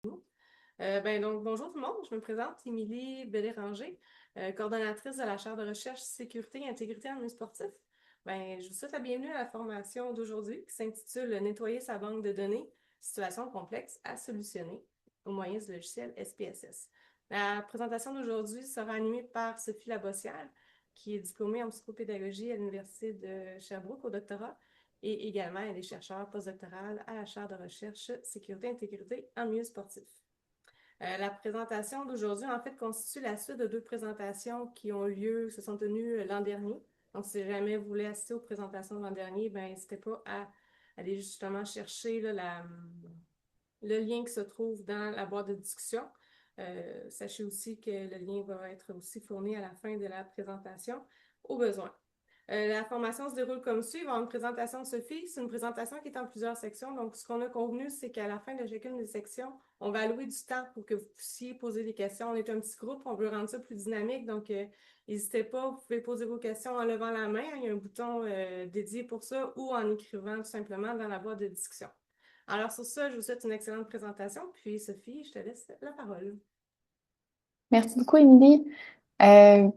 Donc, bonjour tout le monde, je me présente, Émilie Bélanger, coordonnatrice de la chaire de recherche Sécurité et Intégrité en milieu sportif. Je vous souhaite la bienvenue à la formation d'aujourd'hui qui s'intitule Nettoyer sa banque de données, situation complexe à solutionner au moyen du logiciel SPSS. La présentation d'aujourd'hui sera animée par Sophie Labossière, qui est diplômée en psychopédagogie à l'Université de Sherbrooke au doctorat et également elle est chercheure postdoctorale à la chaire de recherche Sécurité et Intégrité en milieu sportif. La présentation d'aujourd'hui, en fait, constitue la suite de deux présentations qui ont lieu, se sont tenues l'an dernier. Donc, si jamais vous voulez assister aux présentations de l'an dernier, n'hésitez pas à aller justement chercher là, le lien qui se trouve dans la boîte de discussion. Sachez aussi que le lien va être aussi fourni à la fin de la présentation au besoin. La formation se déroule comme suit. Il va y avoir une présentation de Sophie. C'est une présentation qui est en plusieurs sections. Donc, ce qu'on a convenu, c'est qu'à la fin de chacune des sections, on va allouer du temps pour que vous puissiez poser des questions. On est un petit groupe, on veut rendre ça plus dynamique. Donc, n'hésitez pas, vous pouvez poser vos questions en levant la main. Il y a un bouton dédié pour ça ou en écrivant tout simplement dans la boîte de discussion. Alors, sur ça, je vous souhaite une excellente présentation. Puis, Sophie, je te laisse la parole. Merci beaucoup, Émilie. Euh,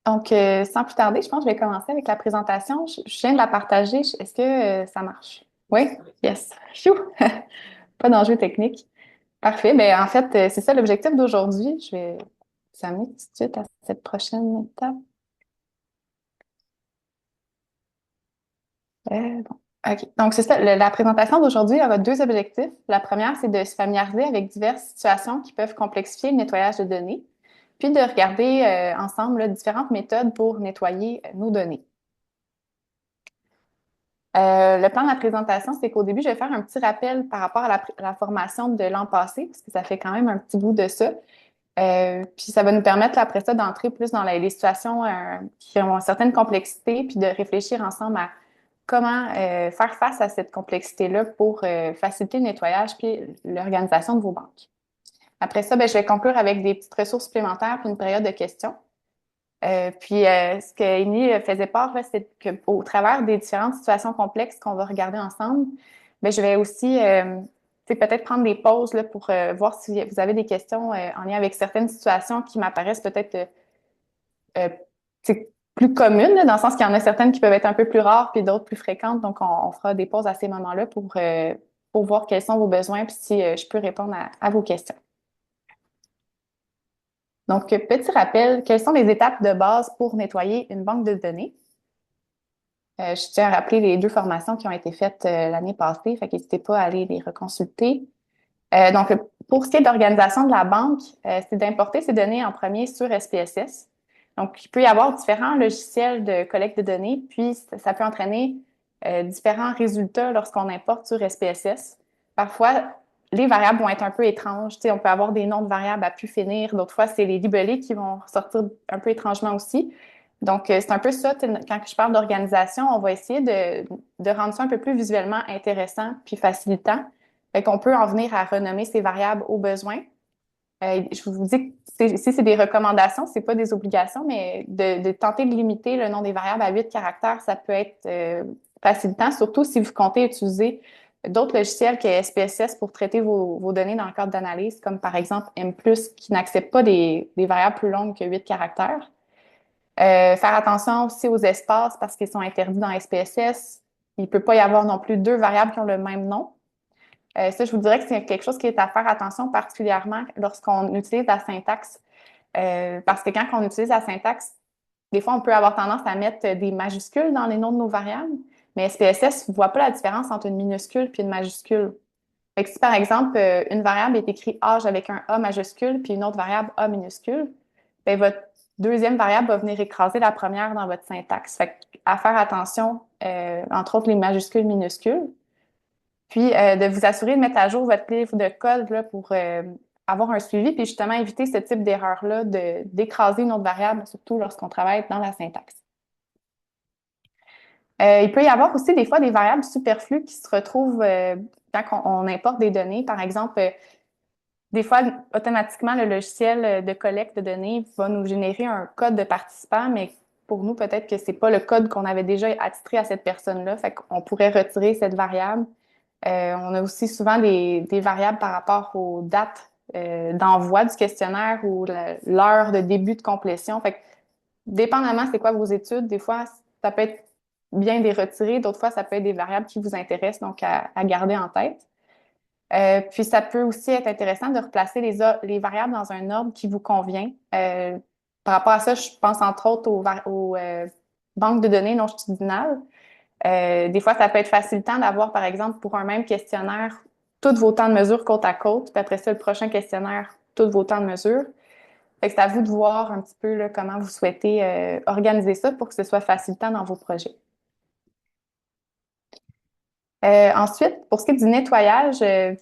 Sans plus tarder, je pense que je vais commencer avec la présentation. Je viens de la partager. Est-ce que ça marche? Oui? Oui. Yes. Phew! Pas d'enjeu technique. Parfait. En fait, c'est ça l'objectif d'aujourd'hui. Je vais vous amener tout de suite à cette prochaine étape. Bon. OK. Donc, c'est ça. La présentation d'aujourd'hui aura deux objectifs. La première, c'est de se familiariser avec diverses situations qui peuvent complexifier le nettoyage de données, puis de regarder ensemble là, différentes méthodes pour nettoyer nos données. Le plan de la présentation, c'est qu'au début, je vais faire un petit rappel par rapport à la formation de l'an passé, parce que ça fait quand même un petit bout de ça. Puis ça va nous permettre après ça d'entrer plus dans les situations qui ont une certaine complexité, puis de réfléchir ensemble à comment faire face à cette complexité-là pour faciliter le nettoyage puis l'organisation de vos banques. Après ça, je vais conclure avec des petites ressources supplémentaires puis une période de questions. Ce que Amy faisait part, là, c'est qu'au travers des différentes situations complexes qu'on va regarder ensemble, je vais aussi peut-être prendre des pauses là, pour voir si vous avez des questions en lien avec certaines situations qui m'apparaissent peut-être euh, plus communes, là, dans le sens qu'il y en a certaines qui peuvent être un peu plus rares puis d'autres plus fréquentes. Donc, on fera des pauses à ces moments-là pour voir quels sont vos besoins puis si je peux répondre à vos questions. Donc, petit rappel, quelles sont les étapes de base pour nettoyer une banque de données? Je tiens à rappeler les deux formations qui ont été faites l'année passée, fait qu'hésitez pas à aller les reconsulter. Donc, pour ce qui est d'organisation de la banque, c'est d'importer ces données en premier sur SPSS. Donc, il peut y avoir différents logiciels de collecte de données, puis ça peut entraîner différents résultats lorsqu'on importe sur SPSS. Parfois, les variables vont être un peu étranges. Tu sais, on peut avoir des noms de variables à pu finir. D'autres fois, c'est les libellés qui vont sortir un peu étrangement aussi. Donc, c'est un peu ça. Quand je parle d'organisation, on va essayer de rendre ça un peu plus visuellement intéressant puis facilitant. Fait qu'on peut en venir à renommer ces variables au besoin. Je vous dis que si c'est des recommandations, c'est pas des obligations, mais de tenter de limiter le nom des variables à 8 caractères, ça peut être facilitant, surtout si vous comptez utiliser d'autres logiciels que SPSS pour traiter vos données dans le cadre d'analyse, comme par exemple M+, qui n'accepte pas des variables plus longues que 8 caractères. Faire attention aussi aux espaces parce qu'ils sont interdits dans SPSS. Il ne peut pas y avoir non plus deux variables qui ont le même nom. Ça, je vous dirais que c'est quelque chose qui est à faire attention particulièrement lorsqu'on utilise la syntaxe. Parce que quand on utilise la syntaxe, des fois, on peut avoir tendance à mettre des majuscules dans les noms de nos variables, mais SPSS ne voit pas la différence entre une minuscule et une majuscule. Fait que si, par exemple, une variable est écrite âge avec un A majuscule puis une autre variable A minuscule, bien, votre deuxième variable va venir écraser la première dans votre syntaxe. Fait à faire attention, entre autres, les majuscules minuscules. Puis, de vous assurer de mettre à jour votre livre de code là, pour avoir un suivi, puis justement éviter ce type d'erreur-là d'écraser une autre variable, surtout lorsqu'on travaille dans la syntaxe. Il peut y avoir aussi des fois des variables superflues qui se retrouvent quand on importe des données. Par exemple, des fois, automatiquement, le logiciel de collecte de données va nous générer un code de participant, mais pour nous, peut-être que c'est pas le code qu'on avait déjà attitré à cette personne-là. Fait qu'on pourrait retirer cette variable. On a aussi souvent des variables par rapport aux dates d'envoi du questionnaire ou l'heure de début de complétion. Fait que, dépendamment c'est quoi vos études, des fois, ça peut être bien de les retirer, d'autres fois, ça peut être des variables qui vous intéressent, donc à garder en tête. Puis ça peut aussi être intéressant de replacer les variables dans un ordre qui vous convient. Par rapport à ça, je pense entre autres aux banques de données longitudinales. Des fois, ça peut être facilitant d'avoir, par exemple, pour un même questionnaire, tous vos temps de mesure côte à côte, puis après ça, le prochain questionnaire, tous vos temps de mesure. Fait que c'est à vous de voir un petit peu là, comment vous souhaitez organiser ça pour que ce soit facilitant dans vos projets. Ensuite, pour ce qui est du nettoyage, là,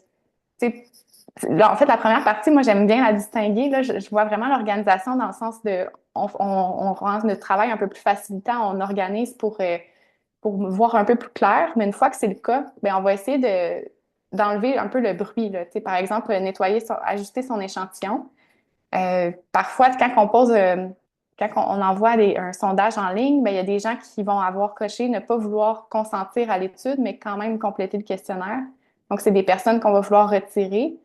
en fait, la première partie, moi, j'aime bien la distinguer. Là, je vois vraiment l'organisation dans le sens de on rend notre travail un peu plus facilitant, on organise pour voir un peu plus clair. Mais une fois que c'est le cas, bien, on va essayer d'enlever un peu le bruit. Là. Tu sais, par exemple, ajuster son échantillon. Parfois, quand on envoie un sondage en ligne, bien, il y a des gens qui vont avoir coché ne pas vouloir consentir à l'étude, mais quand même compléter le questionnaire. Donc, c'est des personnes qu'on va vouloir retirer.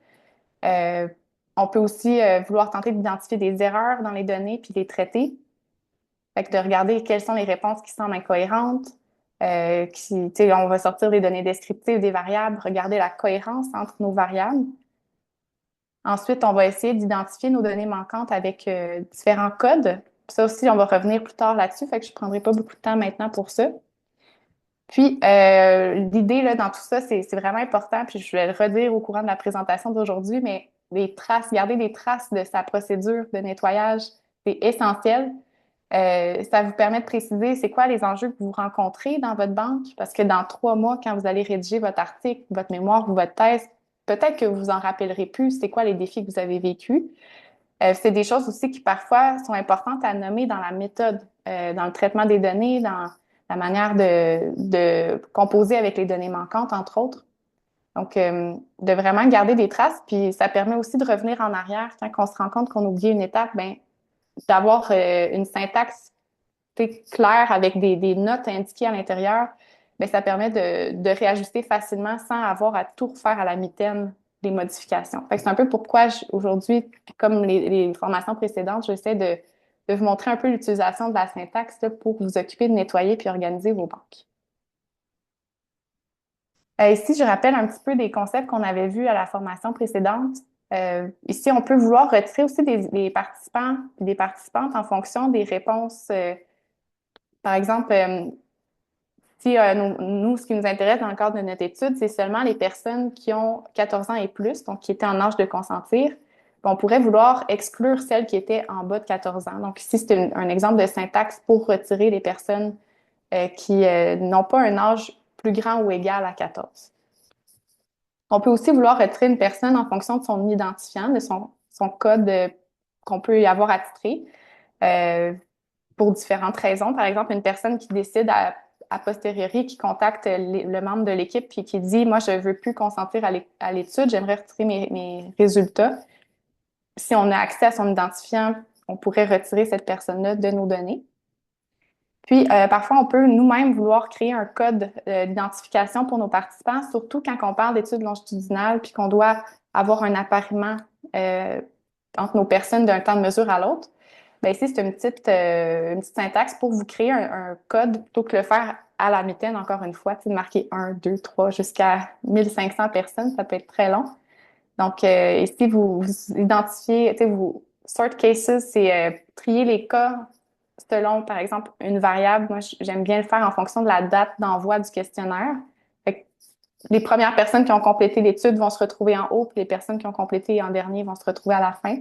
Euh, on peut aussi vouloir tenter d'identifier des erreurs dans les données puis les traiter. Fait que de regarder quelles sont les réponses qui semblent incohérentes. On va sortir des données descriptives des variables, regarder la cohérence entre nos variables. Ensuite, on va essayer d'identifier nos données manquantes avec différents codes. Ça aussi, on va revenir plus tard là-dessus, fait que je ne prendrai pas beaucoup de temps maintenant pour ça. Puis, l'idée là, dans tout ça, c'est vraiment important, puis je vais le redire au courant de la présentation d'aujourd'hui, mais garder des traces de sa procédure de nettoyage, c'est essentiel. Ça vous permet de préciser c'est quoi les enjeux que vous rencontrez dans votre banque, parce que dans 3 mois, quand vous allez rédiger votre article, votre mémoire ou votre thèse, peut-être que vous vous en rappellerez plus, c'est quoi les défis que vous avez vécus. C'est des choses aussi qui parfois sont importantes à nommer dans la méthode, dans le traitement des données, dans la manière de composer avec les données manquantes, entre autres. Donc, de vraiment garder des traces, puis ça permet aussi de revenir en arrière quand on se rend compte qu'on oublie une étape, ben, d'avoir une syntaxe claire avec des notes indiquées à l'intérieur, bien, ça permet de réajuster facilement sans avoir à tout refaire à la mitaine des modifications. Fait que c'est un peu pourquoi aujourd'hui, comme les formations précédentes, j'essaie de vous montrer un peu l'utilisation de la syntaxe là, pour vous occuper de nettoyer puis organiser vos banques. Ici, je rappelle un petit peu des concepts qu'on avait vus à la formation précédente. Ici, on peut vouloir retirer aussi des participants et des participantes en fonction des réponses. Par exemple, si nous, ce qui nous intéresse dans le cadre de notre étude, c'est seulement les personnes qui ont 14 ans et plus, donc qui étaient en âge de consentir. On pourrait vouloir exclure celles qui étaient en bas de 14 ans. Donc ici, c'est un exemple de syntaxe pour retirer les personnes qui n'ont pas un âge plus grand ou égal à 14. On peut aussi vouloir retirer une personne en fonction de son identifiant, de son code qu'on peut y avoir attitré. Pour différentes raisons. Par exemple, une personne qui décide a posteriori, qui contacte le membre de l'équipe puis qui dit, moi, je ne veux plus consentir à l'étude, j'aimerais retirer mes résultats. Si on a accès à son identifiant, on pourrait retirer cette personne-là de nos données. Puis, parfois, on peut nous-mêmes vouloir créer un code d'identification pour nos participants, surtout quand on parle d'études longitudinales puis qu'on doit avoir un appariement entre nos personnes d'un temps de mesure à l'autre. Bien, ici, c'est une petite syntaxe pour vous créer un code plutôt que le faire à la mitaine, encore une fois, de marquer 1, 2, 3 jusqu'à 1500 personnes, ça peut être très long. Donc, ici, vous identifiez, vous sort cases, c'est trier les cas selon, par exemple, une variable. Moi, j'aime bien le faire en fonction de la date d'envoi du questionnaire. Fait que les premières personnes qui ont complété l'étude vont se retrouver en haut, puis les personnes qui ont complété en dernier vont se retrouver à la fin.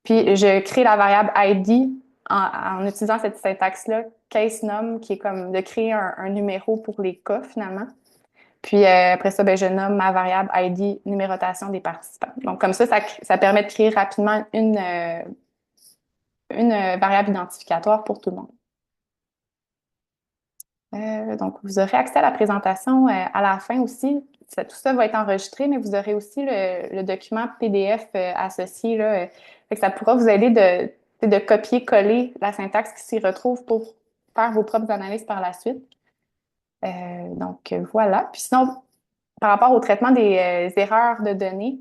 Puis, je crée la variable ID en utilisant cette syntaxe-là, case num, qui est comme de créer un numéro pour les cas, finalement. Puis après ça, ben, je nomme ma variable ID numérotation des participants. Donc, comme ça permet de créer rapidement une variable identificatoire pour tout le monde. Donc, vous aurez accès à la présentation à la fin aussi. Tout ça va être enregistré, mais vous aurez aussi le document PDF associé. Là, fait que ça pourra vous aider de copier-coller la syntaxe qui s'y retrouve pour faire vos propres analyses par la suite. Donc, voilà. Puis sinon, par rapport au traitement des erreurs de données,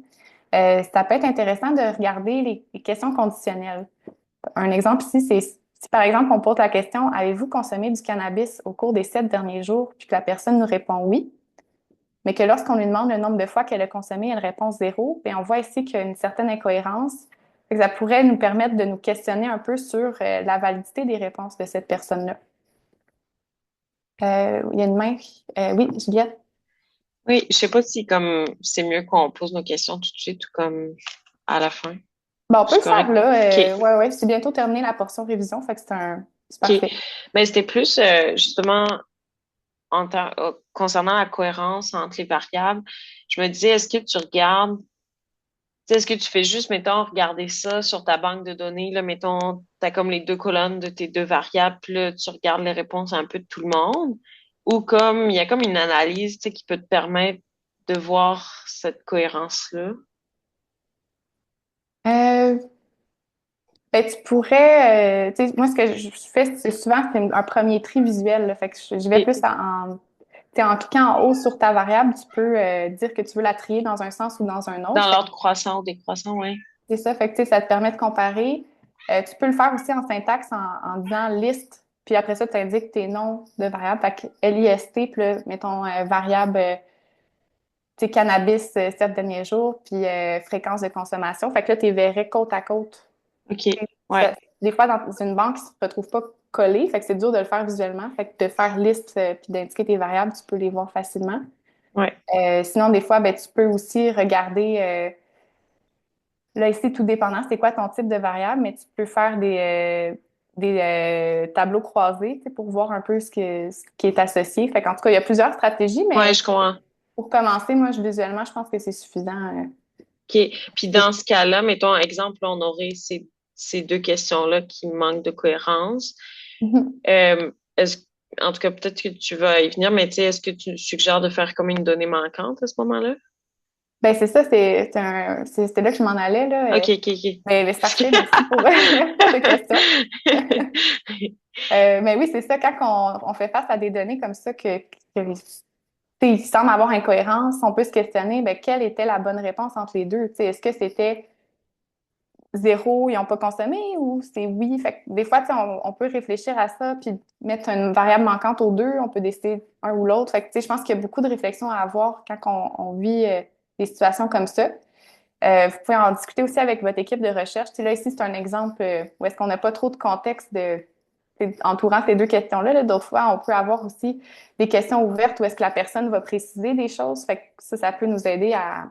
Ça peut être intéressant de regarder les questions conditionnelles. Un exemple ici, c'est si par exemple on pose la question, avez-vous consommé du cannabis au cours des 7 derniers jours, puis que la personne nous répond oui, mais que lorsqu'on lui demande le nombre de fois qu'elle a consommé, elle répond zéro, et on voit ici qu'il y a une certaine incohérence. Ça pourrait nous permettre de nous questionner un peu sur la validité des réponses de cette personne-là. Il y a une main. Oui, Juliette. Oui, je sais pas si comme c'est mieux qu'on pose nos questions tout de suite ou comme à la fin. Bon, on peut C'est le faire correct. là. OK. Ouais, c'est bientôt terminé la portion révision, fait que c'est OK. parfait. Mais c'était plus justement concernant la cohérence entre les variables. Je me disais, est-ce que tu regardes, tu sais, est-ce que tu fais juste, mettons, regarder ça sur ta banque de données, là, mettons, t'as comme les deux colonnes de tes deux variables, puis là, tu regardes les réponses un peu de tout le monde, ou comme, il y a comme une analyse, tu sais, qui peut te permettre de voir cette cohérence-là. Euh, Ben, tu pourrais, tu sais, moi, ce que je fais, c'est souvent, c'est un premier tri visuel, là. Fait que je vais Et plus tu sais, en cliquant en haut sur ta variable, tu peux dire que tu veux la trier dans un sens ou dans un autre. dans Fait que l'ordre croissant ou décroissant, oui. c'est ça, fait que, tu sais, ça te permet de comparer. Tu peux le faire aussi en syntaxe en disant liste, puis après ça, tu indiques tes noms de variables. Fait que LIST, puis là, mettons variable, tu sais, cannabis 7 derniers jours, puis fréquence de consommation. Fait que là, tu les verrais côte à côte. OK. Ça- Ouais. des fois, dans une banque, ils ne se retrouvent pas collés, fait que c'est dur de le faire visuellement. Fait que de faire liste puis d'indiquer tes variables, tu peux les voir facilement. Ouais. Sinon, des fois, ben, tu peux aussi regarder, là ici, tout dépendant, c'est quoi ton type de variable, mais tu peux faire des tableaux croisés, tu sais, pour voir un peu ce qui est associé. Fait qu'en tout cas, il y a plusieurs stratégies, Ouais, mais je comprends. pour commencer, moi, visuellement, je pense que c'est suffisant. OK. Puis dans ce cas-là, mettons, exemple, on aurait ces deux questions-là qui manquent de cohérence. Est-ce, en tout cas, peut-être que tu vas y venir, mais tu sais, est-ce que tu suggères de faire comme une donnée manquante à ce moment-là? Ben, c'est ça, c'était là que je m'en allais, là. OK, OK, OK. Ben, c'est parfait, merci pour, merci pour tes questions. Mais oui, c'est ça, quand on fait face à des données comme ça tu sais, il semble avoir incohérence, on peut se questionner, ben, quelle était la bonne réponse entre les deux? Tu sais, est-ce que c'était zéro, ils n'ont pas consommé ou c'est oui? Fait que des fois, tu sais, on peut réfléchir à ça puis mettre une variable manquante aux deux, on peut décider un ou l'autre. Fait que, tu sais, je pense qu'il y a beaucoup de réflexions à avoir quand on vit des situations comme ça. Vous pouvez en discuter aussi avec votre équipe de recherche. Tu sais, là, ici, c'est un exemple où est-ce qu'on n'a pas trop de contexte entourant ces deux questions-là. Là. D'autres fois, on peut avoir aussi des questions ouvertes où est-ce que la personne va préciser des choses. Fait que ça peut nous aider à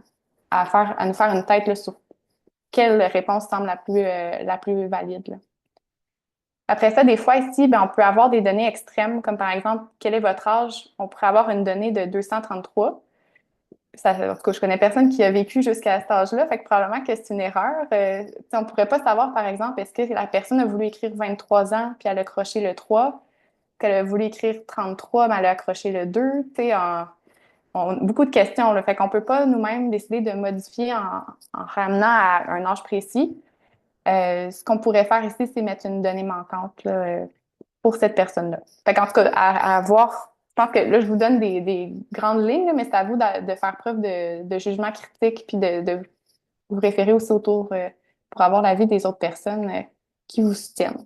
nous faire une tête là, sur quelle réponse semble la plus valide. Là. Après ça, des fois ici, ben, on peut avoir des données extrêmes, comme par exemple, quel est votre âge? On pourrait avoir une donnée de 233. En tout cas, je connais personne qui a vécu jusqu'à cet âge-là, fait que probablement que c'est une erreur. On ne pourrait pas savoir, par exemple, est-ce que la personne a voulu écrire 23 ans, puis elle a accroché le 3, qu'elle a voulu écrire 33, mais elle a accroché le 2. Beaucoup de questions, là, fait qu'on ne peut pas nous-mêmes décider de modifier en ramenant à un âge précis. Ce qu'on pourrait faire ici, c'est mettre une donnée manquante là, pour cette personne-là. Fait qu'en tout cas, à voir, je pense que là, je vous donne des grandes lignes, là, mais c'est à vous de faire preuve de jugement critique puis de vous référer aussi autour pour avoir l'avis des autres personnes qui vous soutiennent.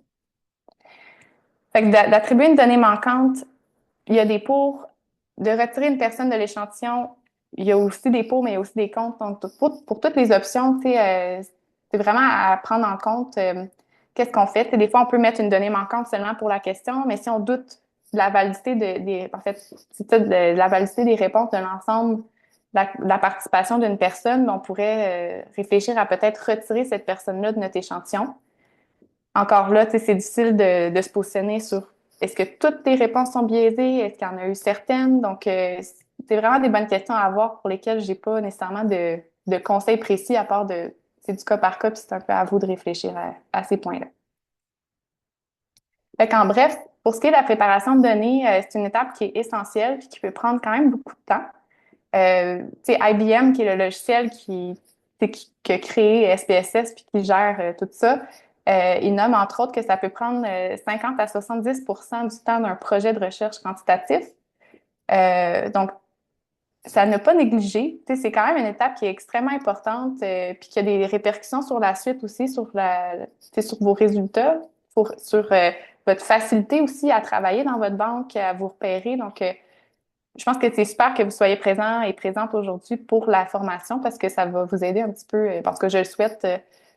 Fait que d'attribuer une donnée manquante, il y a des pour. De retirer une personne de l'échantillon, il y a aussi des pour, mais il y a aussi des contre. Donc, pour toutes les options, tu sais, c'est vraiment à prendre en compte qu'est-ce qu'on fait. Tu sais, des fois, on peut mettre une donnée manquante seulement pour la question, mais si on doute de la validité en fait, c'est ça, de la validité des réponses de l'ensemble, de la participation d'une personne, ben, on pourrait réfléchir à peut-être retirer cette personne-là de notre échantillon. Encore là, tu sais, c'est difficile de se positionner sur est-ce que toutes tes réponses sont biaisées? Est-ce qu'il y en a eu certaines? Donc, c'est vraiment des bonnes questions à avoir pour lesquelles j'ai pas nécessairement de conseils précis à part c'est du cas par cas, puis c'est un peu à vous de réfléchir à ces points-là. Fait qu'en bref, pour ce qui est de la préparation de données, c'est une étape qui est essentielle puis qui peut prendre quand même beaucoup de temps. Tu sais, IBM, qui est le logiciel qui a créé SPSS puis qui gère tout ça, il nomme entre autres que ça peut prendre 50 à 70 du temps d'un projet de recherche quantitatif. Donc, ça n'a pas négligé. Tu sais, c'est quand même une étape qui est extrêmement importante, puis qui a des répercussions sur la suite aussi, sur tu sais, sur vos résultats, sur votre facilité aussi à travailler dans votre banque, à vous repérer. Donc, je pense que c'est super que vous soyez présent et présente aujourd'hui pour la formation parce que ça va vous aider un petit peu, parce que je le souhaite,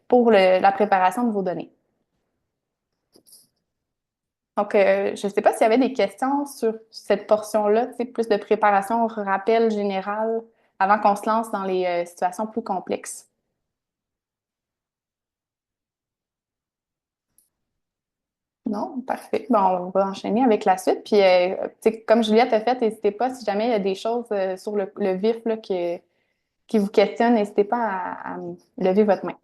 pour la préparation de vos données. Donc, je ne sais pas s'il y avait des questions sur cette portion-là, tu sais, plus de préparation, rappel général, avant qu'on se lance dans les situations plus complexes. Non, parfait. Bon, on va enchaîner avec la suite. Puis, tu sais, comme Juliette a fait, n'hésitez pas, si jamais il y a des choses sur le vif là, qui vous questionnent, n'hésitez pas à lever votre main.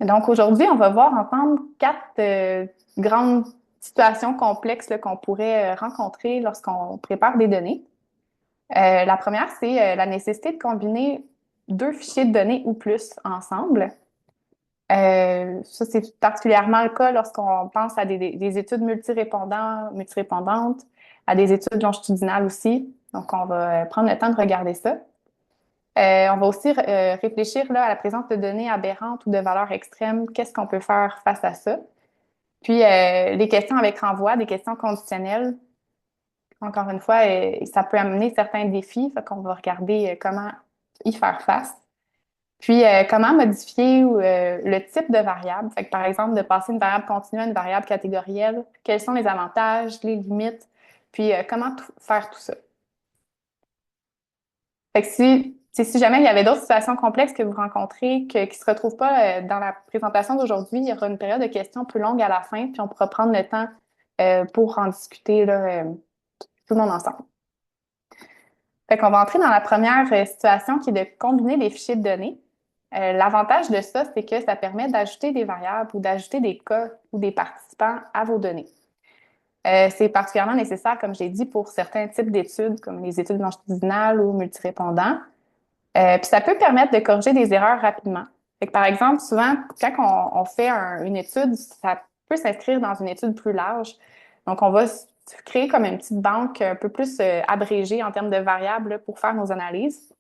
Donc, aujourd'hui, on va voir ensemble 4 grandes situations complexes là, qu'on pourrait rencontrer lorsqu'on prépare des données. La première, c'est la nécessité de combiner 2 fichiers de données ou plus ensemble. Ça, c'est particulièrement le cas lorsqu'on pense à des études multirépondantes, à des études longitudinales aussi. Donc, on va prendre le temps de regarder ça. On va aussi réfléchir là, à la présence de données aberrantes ou de valeurs extrêmes. Qu'est-ce qu'on peut faire face à ça? Puis, les questions avec renvoi, des questions conditionnelles. Encore une fois, ça peut amener certains défis. Fait qu'on va regarder comment y faire face. Puis, comment modifier le type de variable. Fait que, par exemple, de passer une variable continue à une variable catégorielle. Quels sont les avantages, les limites? Puis, comment faire tout ça? Fait que si jamais il y avait d'autres situations complexes que vous rencontrez qui ne se retrouvent pas dans la présentation d'aujourd'hui, il y aura une période de questions plus longue à la fin, puis on pourra prendre le temps pour en discuter là, tout le monde ensemble. Fait qu'on va entrer dans la première situation qui est de combiner les fichiers de données. L'avantage de ça, c'est que ça permet d'ajouter des variables ou d'ajouter des cas ou des participants à vos données. C'est particulièrement nécessaire, comme j'ai dit, pour certains types d'études, comme les études longitudinales ou multirépondants. Puis ça peut permettre de corriger des erreurs rapidement. Fait que, par exemple, souvent, quand on fait une étude, ça peut s'inscrire dans une étude plus large. Donc, on va créer comme une petite banque un peu plus abrégée en termes de variables là, pour faire nos analyses.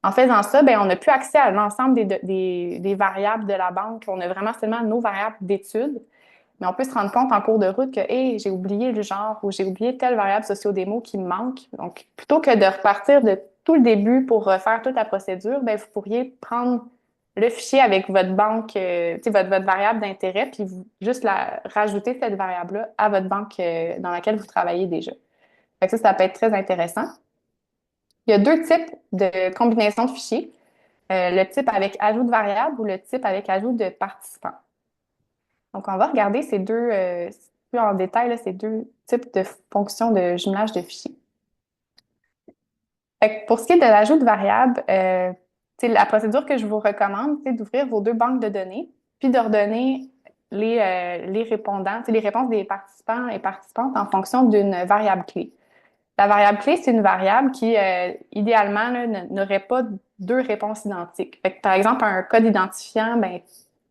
En faisant ça, ben, on n'a plus accès à l'ensemble des variables de la banque. On a vraiment seulement nos variables d'études. Mais on peut se rendre compte en cours de route que, hey, j'ai oublié le genre ou j'ai oublié telle variable socio-démo qui me manque. Donc, plutôt que de repartir de tout le début pour refaire toute la procédure, ben, vous pourriez prendre le fichier avec votre banque, votre variable d'intérêt, puis juste rajouter cette variable-là à votre banque dans laquelle vous travaillez déjà. Fait que ça peut être très intéressant. Il y a 2 types de combinaisons de fichiers. Le type avec ajout de variable ou le type avec ajout de participants. Donc, on va regarder plus en détail, là, ces 2 types de fonctions de jumelage de fichiers. Fait que pour ce qui est de l'ajout de variables, la procédure que je vous recommande, c'est d'ouvrir vos 2 banques de données, puis de redonner les répondants, les réponses des participants et participantes en fonction d'une variable clé. La variable clé, c'est une variable qui, idéalement, n'aurait pas 2 réponses identiques. Fait que, par exemple, un code identifiant, ben,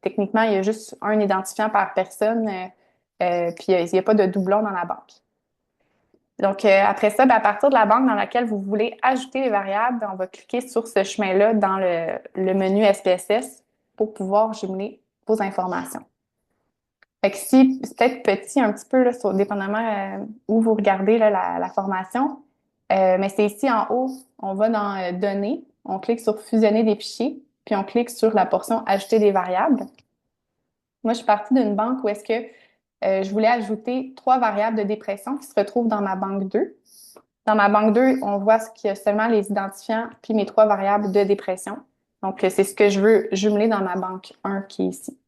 techniquement, il y a juste un identifiant par personne, puis il n'y a pas de doublon dans la banque. Donc, après ça, ben, à partir de la banque dans laquelle vous voulez ajouter les variables, ben, on va cliquer sur ce chemin-là dans le menu SPSS pour pouvoir jumeler vos informations. Fait que si c'est peut-être petit un petit peu, là, dépendamment où vous regardez là, la formation, mais c'est ici en haut, on va dans Données, on clique sur Fusionner des fichiers, puis on clique sur la portion Ajouter des variables. Moi, je suis partie d'une banque où est-ce que je voulais ajouter 3 variables de dépression qui se retrouvent dans ma banque 2. Dans ma banque 2, on voit qu'il y a seulement les identifiants puis mes 3 variables de dépression. Donc, c'est ce que je veux jumeler dans ma banque 1 qui est ici.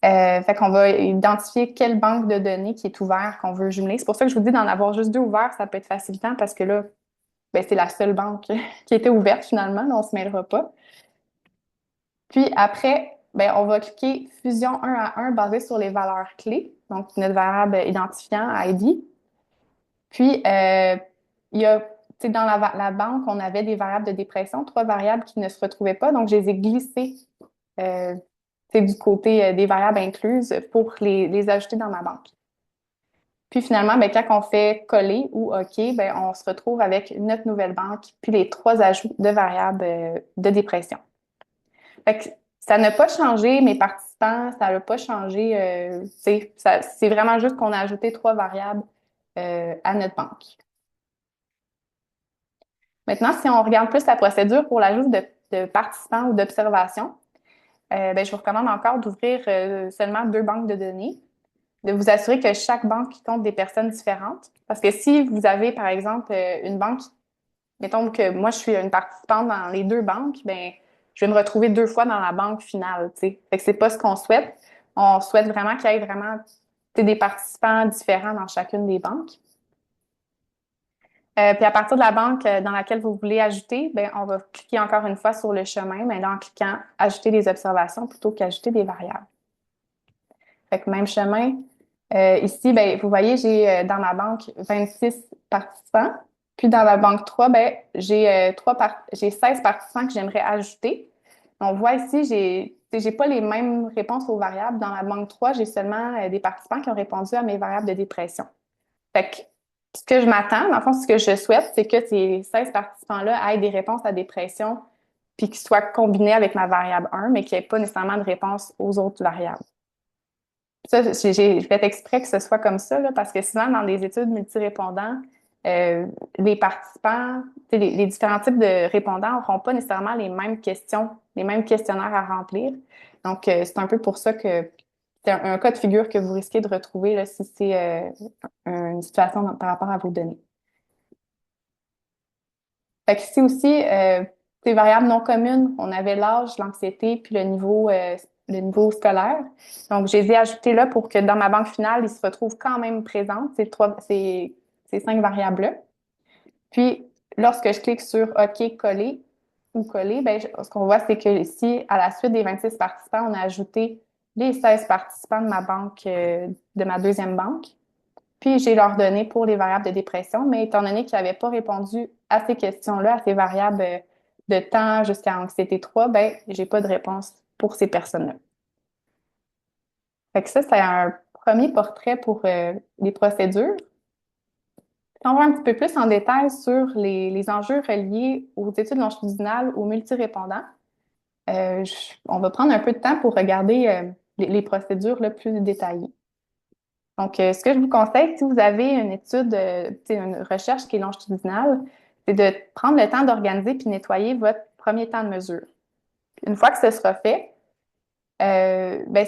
Fait qu'on va identifier quelle banque de données qui est ouverte qu'on veut jumeler. C'est pour ça que je vous dis d'en avoir juste 2 ouverts, ça peut être facilitant parce que là, ben, c'est la seule banque qui était ouverte finalement, là, on ne se mêlera pas. Puis après, ben, on va cliquer fusion 1 à 1 basé sur les valeurs clés, donc notre variable identifiant ID. Puis, il y a, dans la banque, on avait des variables de dépression, 3 variables qui ne se retrouvaient pas, donc je les ai glissées du côté des variables incluses pour les ajouter dans ma banque. Puis finalement, ben, quand on fait coller ou OK, ben, on se retrouve avec notre nouvelle banque, puis les 3 ajouts de variables de dépression. Fait que ça n'a pas changé mes participants, ça n'a pas changé, c'est vraiment juste qu'on a ajouté 3 variables à notre banque. Maintenant, si on regarde plus la procédure pour l'ajout de participants ou d'observations, ben, je vous recommande encore d'ouvrir seulement 2 banques de données, de vous assurer que chaque banque compte des personnes différentes. Parce que si vous avez, par exemple, une banque, mettons que moi, je suis une participante dans les 2 banques, ben, je vais me retrouver 2 fois dans la banque finale, tu sais. Fait que c'est pas ce qu'on souhaite. On souhaite vraiment qu'il y ait vraiment des participants différents dans chacune des banques. Puis à partir de la banque dans laquelle vous voulez ajouter, ben, on va cliquer encore une fois sur le chemin, mais là, en cliquant Ajouter des observations plutôt qu'ajouter des variables. Fait que même chemin. Ici, ben, vous voyez, j'ai dans ma banque 26 participants. Puis dans la banque 3, ben, j'ai 16 participants que j'aimerais ajouter. On voit ici, j'ai pas les mêmes réponses aux variables. Dans la banque 3, j'ai seulement des participants qui ont répondu à mes variables de dépression. Fait que ce que je m'attends, dans le fond, ce que je souhaite, c'est que ces 16 participants-là aient des réponses à dépression puis qu'ils soient combinés avec ma variable 1, mais qu'il n'y ait pas nécessairement de réponse aux autres variables. Ça, j'ai fait exprès que ce soit comme ça, là, parce que souvent, dans des études multirépondants, les participants, les différents types de répondants n'auront pas nécessairement les mêmes questions, les mêmes questionnaires à remplir. Donc, c'est un peu pour ça que c'est un cas de figure que vous risquez de retrouver là, si c'est une situation par rapport à vos données. Fait que ici aussi, les variables non communes, on avait l'âge, l'anxiété, puis le niveau scolaire. Donc, je les ai ajoutées là pour que dans ma banque finale, ils se retrouvent quand même présents, ces 5 variables-là. Puis, lorsque je clique sur OK, coller ou coller, ben, ce qu'on voit, c'est que ici, à la suite des 26 participants, on a ajouté les 16 participants de ma banque, de ma deuxième banque. Puis, j'ai leur donné pour les variables de dépression, mais étant donné qu'ils n'avaient pas répondu à ces questions-là, à ces variables de temps jusqu'à anxiété 3, ben, j'ai pas de réponse pour ces personnes-là. Fait que ça, c'est un premier portrait pour les procédures. Si on va un petit peu plus en détail sur les enjeux reliés aux études longitudinales ou multirépondants, on va prendre un peu de temps pour regarder les procédures là, plus détaillées. Donc, ce que je vous conseille, si vous avez une étude, une recherche qui est longitudinale, c'est de prendre le temps d'organiser puis nettoyer votre premier temps de mesure. Une fois que ce sera fait, ben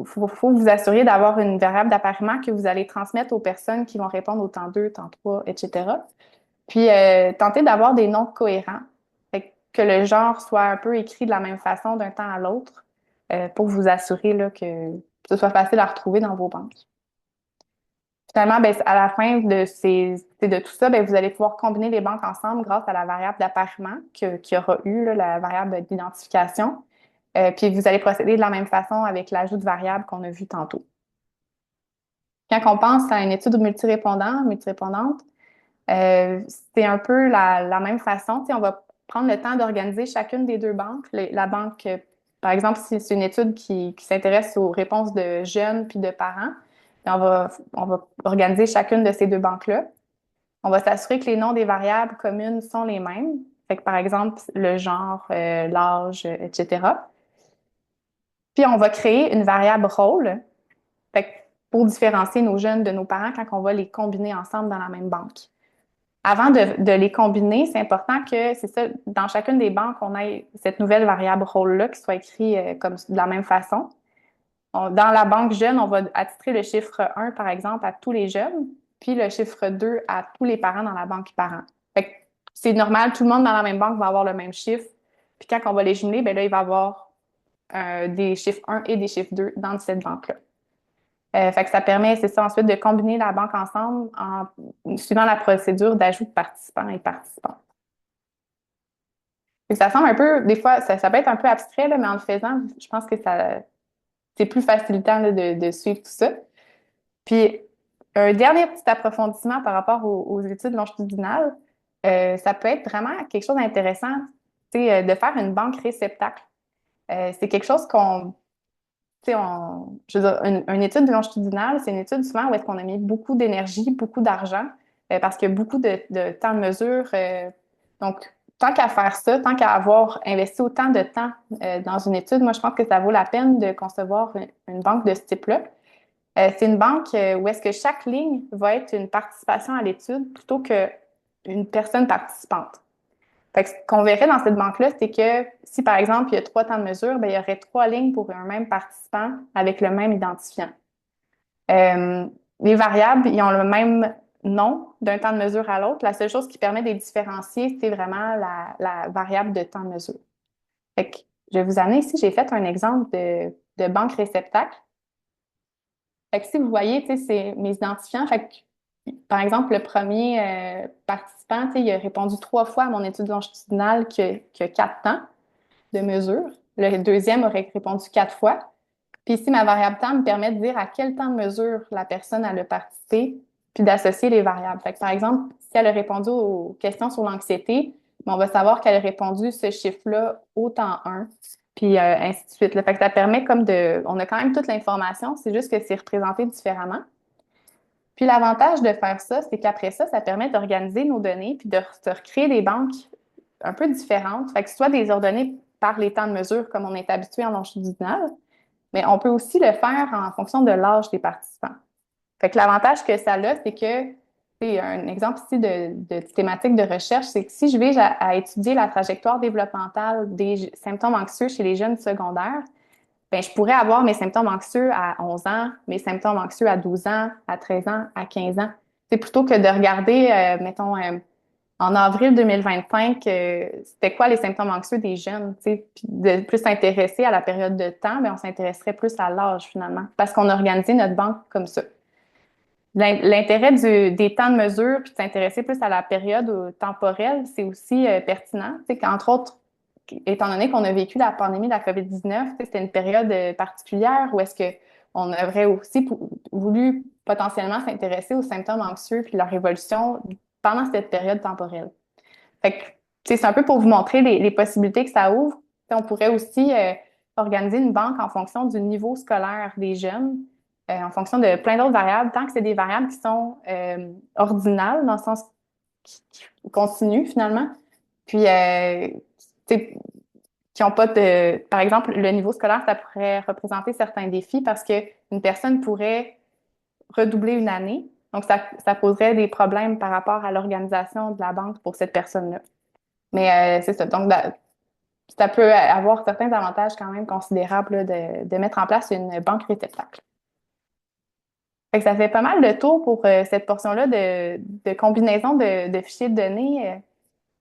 faut vous assurer d'avoir une variable d'appariement que vous allez transmettre aux personnes qui vont répondre au temps 2, temps 3, etc. Puis, tenter d'avoir des noms cohérents, fait que le genre soit un peu écrit de la même façon d'un temps à l'autre pour vous assurer là, que ce soit facile à retrouver dans vos banques. Finalement, ben, à la fin de tout ça, ben, vous allez pouvoir combiner les banques ensemble grâce à la variable d'appariement qu'il y aura eu, là, la variable d'identification. Puis vous allez procéder de la même façon avec l'ajout de variables qu'on a vu tantôt. Quand on pense à une étude multirépondante, c'est un peu la même façon. On va prendre le temps d'organiser chacune des 2 banques. La banque, par exemple, si c'est une étude qui s'intéresse aux réponses de jeunes puis de parents, on va organiser chacune de ces 2 banques-là. On va s'assurer que les noms des variables communes sont les mêmes. Fait que, par exemple, le genre, l'âge, etc. Puis, on va créer une variable rôle. Fait que pour différencier nos jeunes de nos parents quand on va les combiner ensemble dans la même banque. Avant de les combiner, c'est important que, c'est ça, dans chacune des banques, on ait cette nouvelle variable rôle-là qui soit écrite comme de la même façon. Dans la banque jeune, on va attitrer le chiffre 1, par exemple, à tous les jeunes, puis le chiffre 2 à tous les parents dans la banque parents. Fait que c'est normal, tout le monde dans la même banque va avoir le même chiffre. Puis quand on va les jumeler, ben là, il va y avoir des chiffres 1 et des chiffres 2 dans cette banque-là. Fait que ça permet, c'est ça, ensuite de combiner la banque ensemble en suivant la procédure d'ajout de participants et participantes. Et ça semble un peu, des fois, ça peut être un peu abstrait, là, mais en le faisant, je pense que c'est plus facilitant là, de suivre tout ça. Puis, un dernier petit approfondissement par rapport aux études longitudinales, ça peut être vraiment quelque chose d'intéressant, de faire une banque réceptacle. C'est quelque chose tu sais, je veux dire, une étude longitudinale, c'est une étude souvent où est-ce qu'on a mis beaucoup d'énergie, beaucoup d'argent, parce qu'il y a beaucoup de temps de mesure. Donc, tant qu'à faire ça, tant qu'à avoir investi autant de temps dans une étude, moi, je pense que ça vaut la peine de concevoir une banque de ce type-là. C'est une banque où est-ce que chaque ligne va être une participation à l'étude plutôt qu'une personne participante. Fait que ce qu'on verrait dans cette banque-là, c'est que si, par exemple, il y a 3 temps de mesure, bien, il y aurait 3 lignes pour un même participant avec le même identifiant. Euh, les variables, ils ont le même nom d'un temps de mesure à l'autre. La seule chose qui permet de les différencier, c'est vraiment la variable de temps de mesure. Fait que je vais vous amener ici, j'ai fait un exemple de banque réceptacle. Fait que si vous voyez, tu sais, c'est mes identifiants. Fait que, par exemple, le premier participant, tu sais, il a répondu 3 fois à mon étude longitudinale que 4 temps de mesure. Le deuxième aurait répondu 4 fois. Puis ici, ma variable temps me permet de dire à quel temps de mesure la personne a participé, puis d'associer les variables. Fait que, par exemple, si elle a répondu aux questions sur l'anxiété, on va savoir qu'elle a répondu ce chiffre-là au temps 1, puis ainsi de suite. Là. Fait que ça permet comme de... On a quand même toute l'information, c'est juste que c'est représenté différemment. Puis l'avantage de faire ça, c'est qu'après ça, ça permet d'organiser nos données puis de se recréer des banques un peu différentes. Fait que soit des ordonnées par les temps de mesure comme on est habitué en longitudinal, mais on peut aussi le faire en fonction de l'âge des participants. Fait que l'avantage que ça a, c'est que, c'est un exemple ici de thématique de recherche, c'est que si je vais à étudier la trajectoire développementale des symptômes anxieux chez les jeunes secondaires, ben, je pourrais avoir mes symptômes anxieux à 11 ans, mes symptômes anxieux à 12 ans, à 13 ans, à 15 ans. C'est plutôt que de regarder, mettons, en avril 2025, c'était quoi les symptômes anxieux des jeunes, tu sais, puis de plus s'intéresser à la période de temps, mais on s'intéresserait plus à l'âge finalement, parce qu'on a organisé notre banque comme ça. L'intérêt des temps de mesure, puis de s'intéresser plus à la période temporelle, c'est aussi pertinent. Tu sais, qu'entre autres, étant donné qu'on a vécu la pandémie de la COVID-19, tu sais, c'était une période particulière où est-ce qu'on aurait aussi voulu potentiellement s'intéresser aux symptômes anxieux puis leur évolution pendant cette période temporelle. Fait que, tu sais, c'est un peu pour vous montrer les possibilités que ça ouvre. Tu sais, on pourrait aussi organiser une banque en fonction du niveau scolaire des jeunes, en fonction de plein d'autres variables, tant que c'est des variables qui sont ordinales, dans le sens qui continuent finalement, puis tu sais, qui n'ont pas de... Par exemple, le niveau scolaire, ça pourrait représenter certains défis parce qu'une personne pourrait redoubler une année. Donc, ça poserait des problèmes par rapport à l'organisation de la banque pour cette personne-là. Mais c'est ça. Donc, ça peut avoir certains avantages quand même considérables là, de mettre en place une banque réceptacle. Fait que ça fait pas mal de tour pour cette portion-là de combinaison de fichiers de données.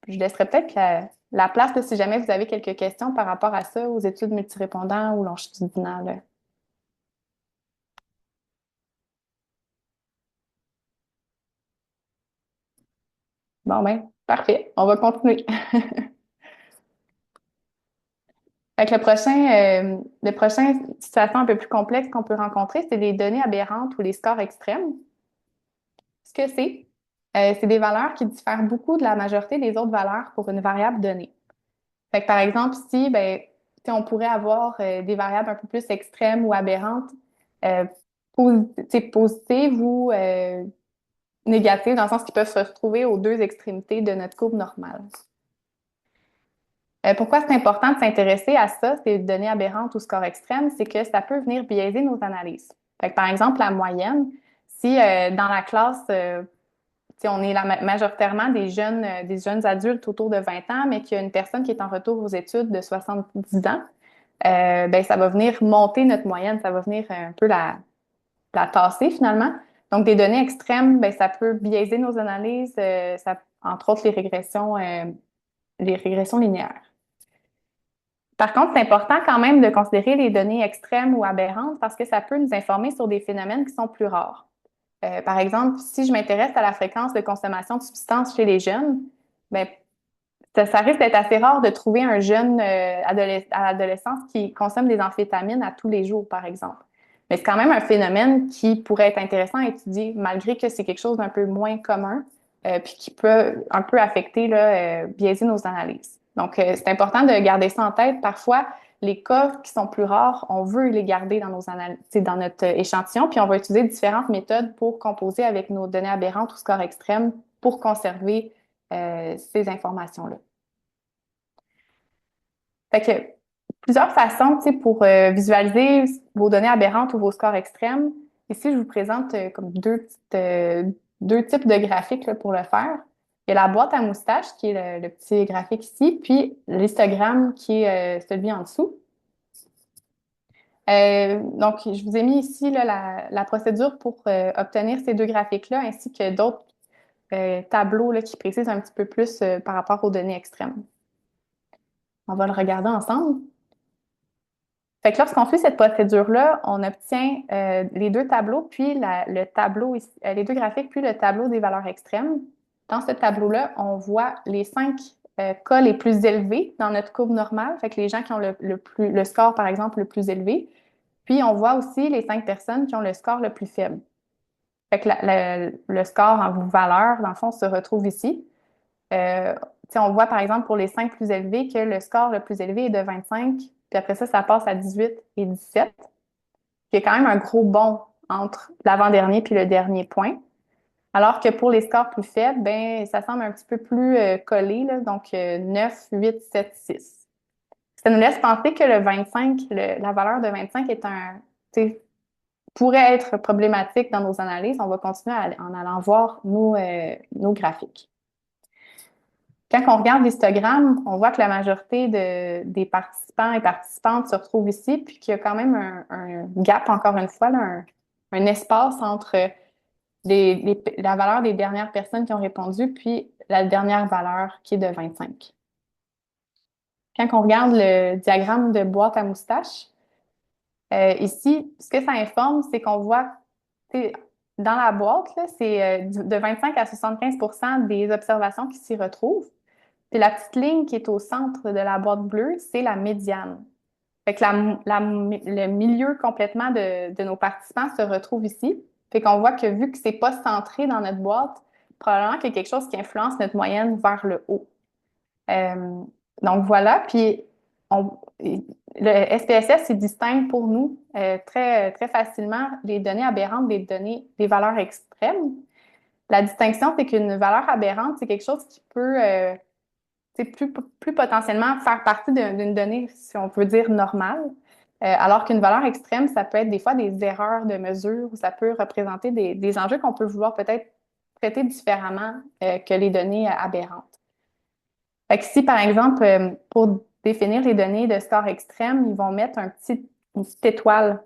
Je laisserai peut-être la place là, si jamais vous avez quelques questions par rapport à ça, aux études multirépondants ou longitudinales. Bon, ben, parfait. On va continuer. Fait que le prochain situation un peu plus complexe qu'on peut rencontrer, c'est les données aberrantes ou les scores extrêmes. Ce que c'est des valeurs qui diffèrent beaucoup de la majorité des autres valeurs pour une variable donnée. Fait que par exemple, ici, ben, on pourrait avoir des variables un peu plus extrêmes ou aberrantes, euh, positives ou négatives, dans le sens qu'ils peuvent se retrouver aux deux extrémités de notre courbe normale. Pourquoi c'est important de s'intéresser à ça, ces données aberrantes ou score extrême, c'est que ça peut venir biaiser nos analyses. Fait que, par exemple, la moyenne, si dans la classe, on est majoritairement des jeunes adultes autour de 20 ans, mais qu'il y a une personne qui est en retour aux études de 70 ans, ben, ça va venir monter notre moyenne, ça va venir un peu la tasser finalement. Donc, des données extrêmes, ben, ça peut biaiser nos analyses, entre autres les régressions linéaires. Par contre, c'est important quand même de considérer les données extrêmes ou aberrantes parce que ça peut nous informer sur des phénomènes qui sont plus rares. Par exemple, si je m'intéresse à la fréquence de consommation de substances chez les jeunes, ben, ça risque d'être assez rare de trouver un jeune à l'adolescence qui consomme des amphétamines à tous les jours, par exemple. Mais c'est quand même un phénomène qui pourrait être intéressant à étudier, malgré que c'est quelque chose d'un peu moins commun, puis qui peut un peu affecter, là, biaiser nos analyses. Donc, c'est important de garder ça en tête. Parfois, les cas qui sont plus rares, on veut les garder dans dans notre échantillon, puis on va utiliser différentes méthodes pour composer avec nos données aberrantes ou scores extrêmes pour conserver ces informations-là. Fait que plusieurs façons, pour visualiser vos données aberrantes ou vos scores extrêmes. Ici, je vous présente comme deux types de graphiques là, pour le faire. Il y a la boîte à moustaches, qui est le petit graphique ici, puis l'histogramme, qui est celui en dessous. Donc, je vous ai mis ici là, la procédure pour obtenir ces deux graphiques-là, ainsi que d'autres tableaux là, qui précisent un petit peu plus par rapport aux données extrêmes. On va le regarder ensemble. Fait que lorsqu'on fait cette procédure-là, on obtient les deux tableaux, puis le tableau, les deux graphiques, puis le tableau des valeurs extrêmes. Dans ce tableau-là, on voit les 5 cas les plus élevés dans notre courbe normale, fait que les gens qui ont le score, par exemple, le plus élevé. Puis, on voit aussi les 5 personnes qui ont le score le plus faible. Fait que le score en valeur, dans le fond, se retrouve ici. On voit, par exemple, pour les 5 plus élevés, que le score le plus élevé est de 25, puis après ça, ça passe à 18 et 17. Il y a quand même un gros bond entre l'avant-dernier puis le dernier point. Alors que pour les scores plus faibles, ben, ça semble un petit peu plus collé, là, donc 9, 8, 7, 6. Ça nous laisse penser que le 25, la valeur de 25 pourrait être problématique dans nos analyses. On va continuer en allant voir nos graphiques. Quand on regarde l'histogramme, on voit que la majorité des participants et participantes se retrouvent ici, puis qu'il y a quand même un gap, encore une fois, là, un espace entre la valeur des dernières personnes qui ont répondu, puis la dernière valeur qui est de 25. Quand on regarde le diagramme de boîte à moustaches, ici, ce que ça informe, c'est qu'on voit, dans la boîte, c'est de 25 à 75% des observations qui s'y retrouvent. Puis la petite ligne qui est au centre de la boîte bleue, c'est la médiane. Fait que le milieu complètement de nos participants se retrouve ici. Fait qu'on voit que vu que c'est pas centré dans notre boîte, probablement qu'il y a quelque chose qui influence notre moyenne vers le haut. Donc voilà, puis le SPSS, il distingue pour nous très, très facilement les données aberrantes des valeurs extrêmes. La distinction, c'est qu'une valeur aberrante, c'est quelque chose qui peut plus potentiellement faire partie d'une donnée, si on peut dire, normale. Alors qu'une valeur extrême, ça peut être des fois des erreurs de mesure ou ça peut représenter des enjeux qu'on peut vouloir peut-être traiter différemment que les données aberrantes. Fait que si, par exemple, pour définir les données de score extrême, ils vont mettre une petite étoile.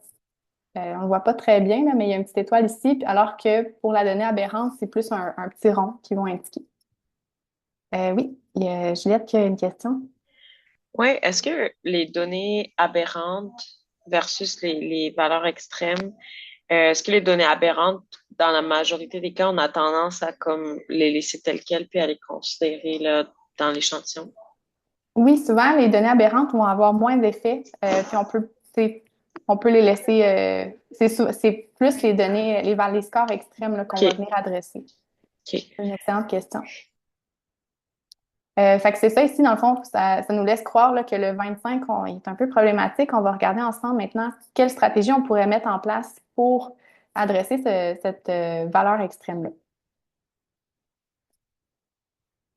On ne le voit pas très bien, là, mais il y a une petite étoile ici, alors que pour la donnée aberrante, c'est plus un petit rond qu'ils vont indiquer. Oui, il y a Juliette qui a une question. Oui, est-ce que les données aberrantes versus les valeurs extrêmes, est-ce que les données aberrantes, dans la majorité des cas, on a tendance à comme les laisser telles quelles puis à les considérer là, dans l'échantillon? Oui, souvent, les données aberrantes vont avoir moins d'effet, puis on peut les laisser. C'est plus les données, les scores extrêmes là, qu'on va OK. venir adresser. OK. C'est une excellente question. Fait que c'est ça ici, dans le fond, ça nous laisse croire là, que le 25 est un peu problématique. On va regarder ensemble maintenant quelle stratégie on pourrait mettre en place pour adresser cette valeur extrême-là.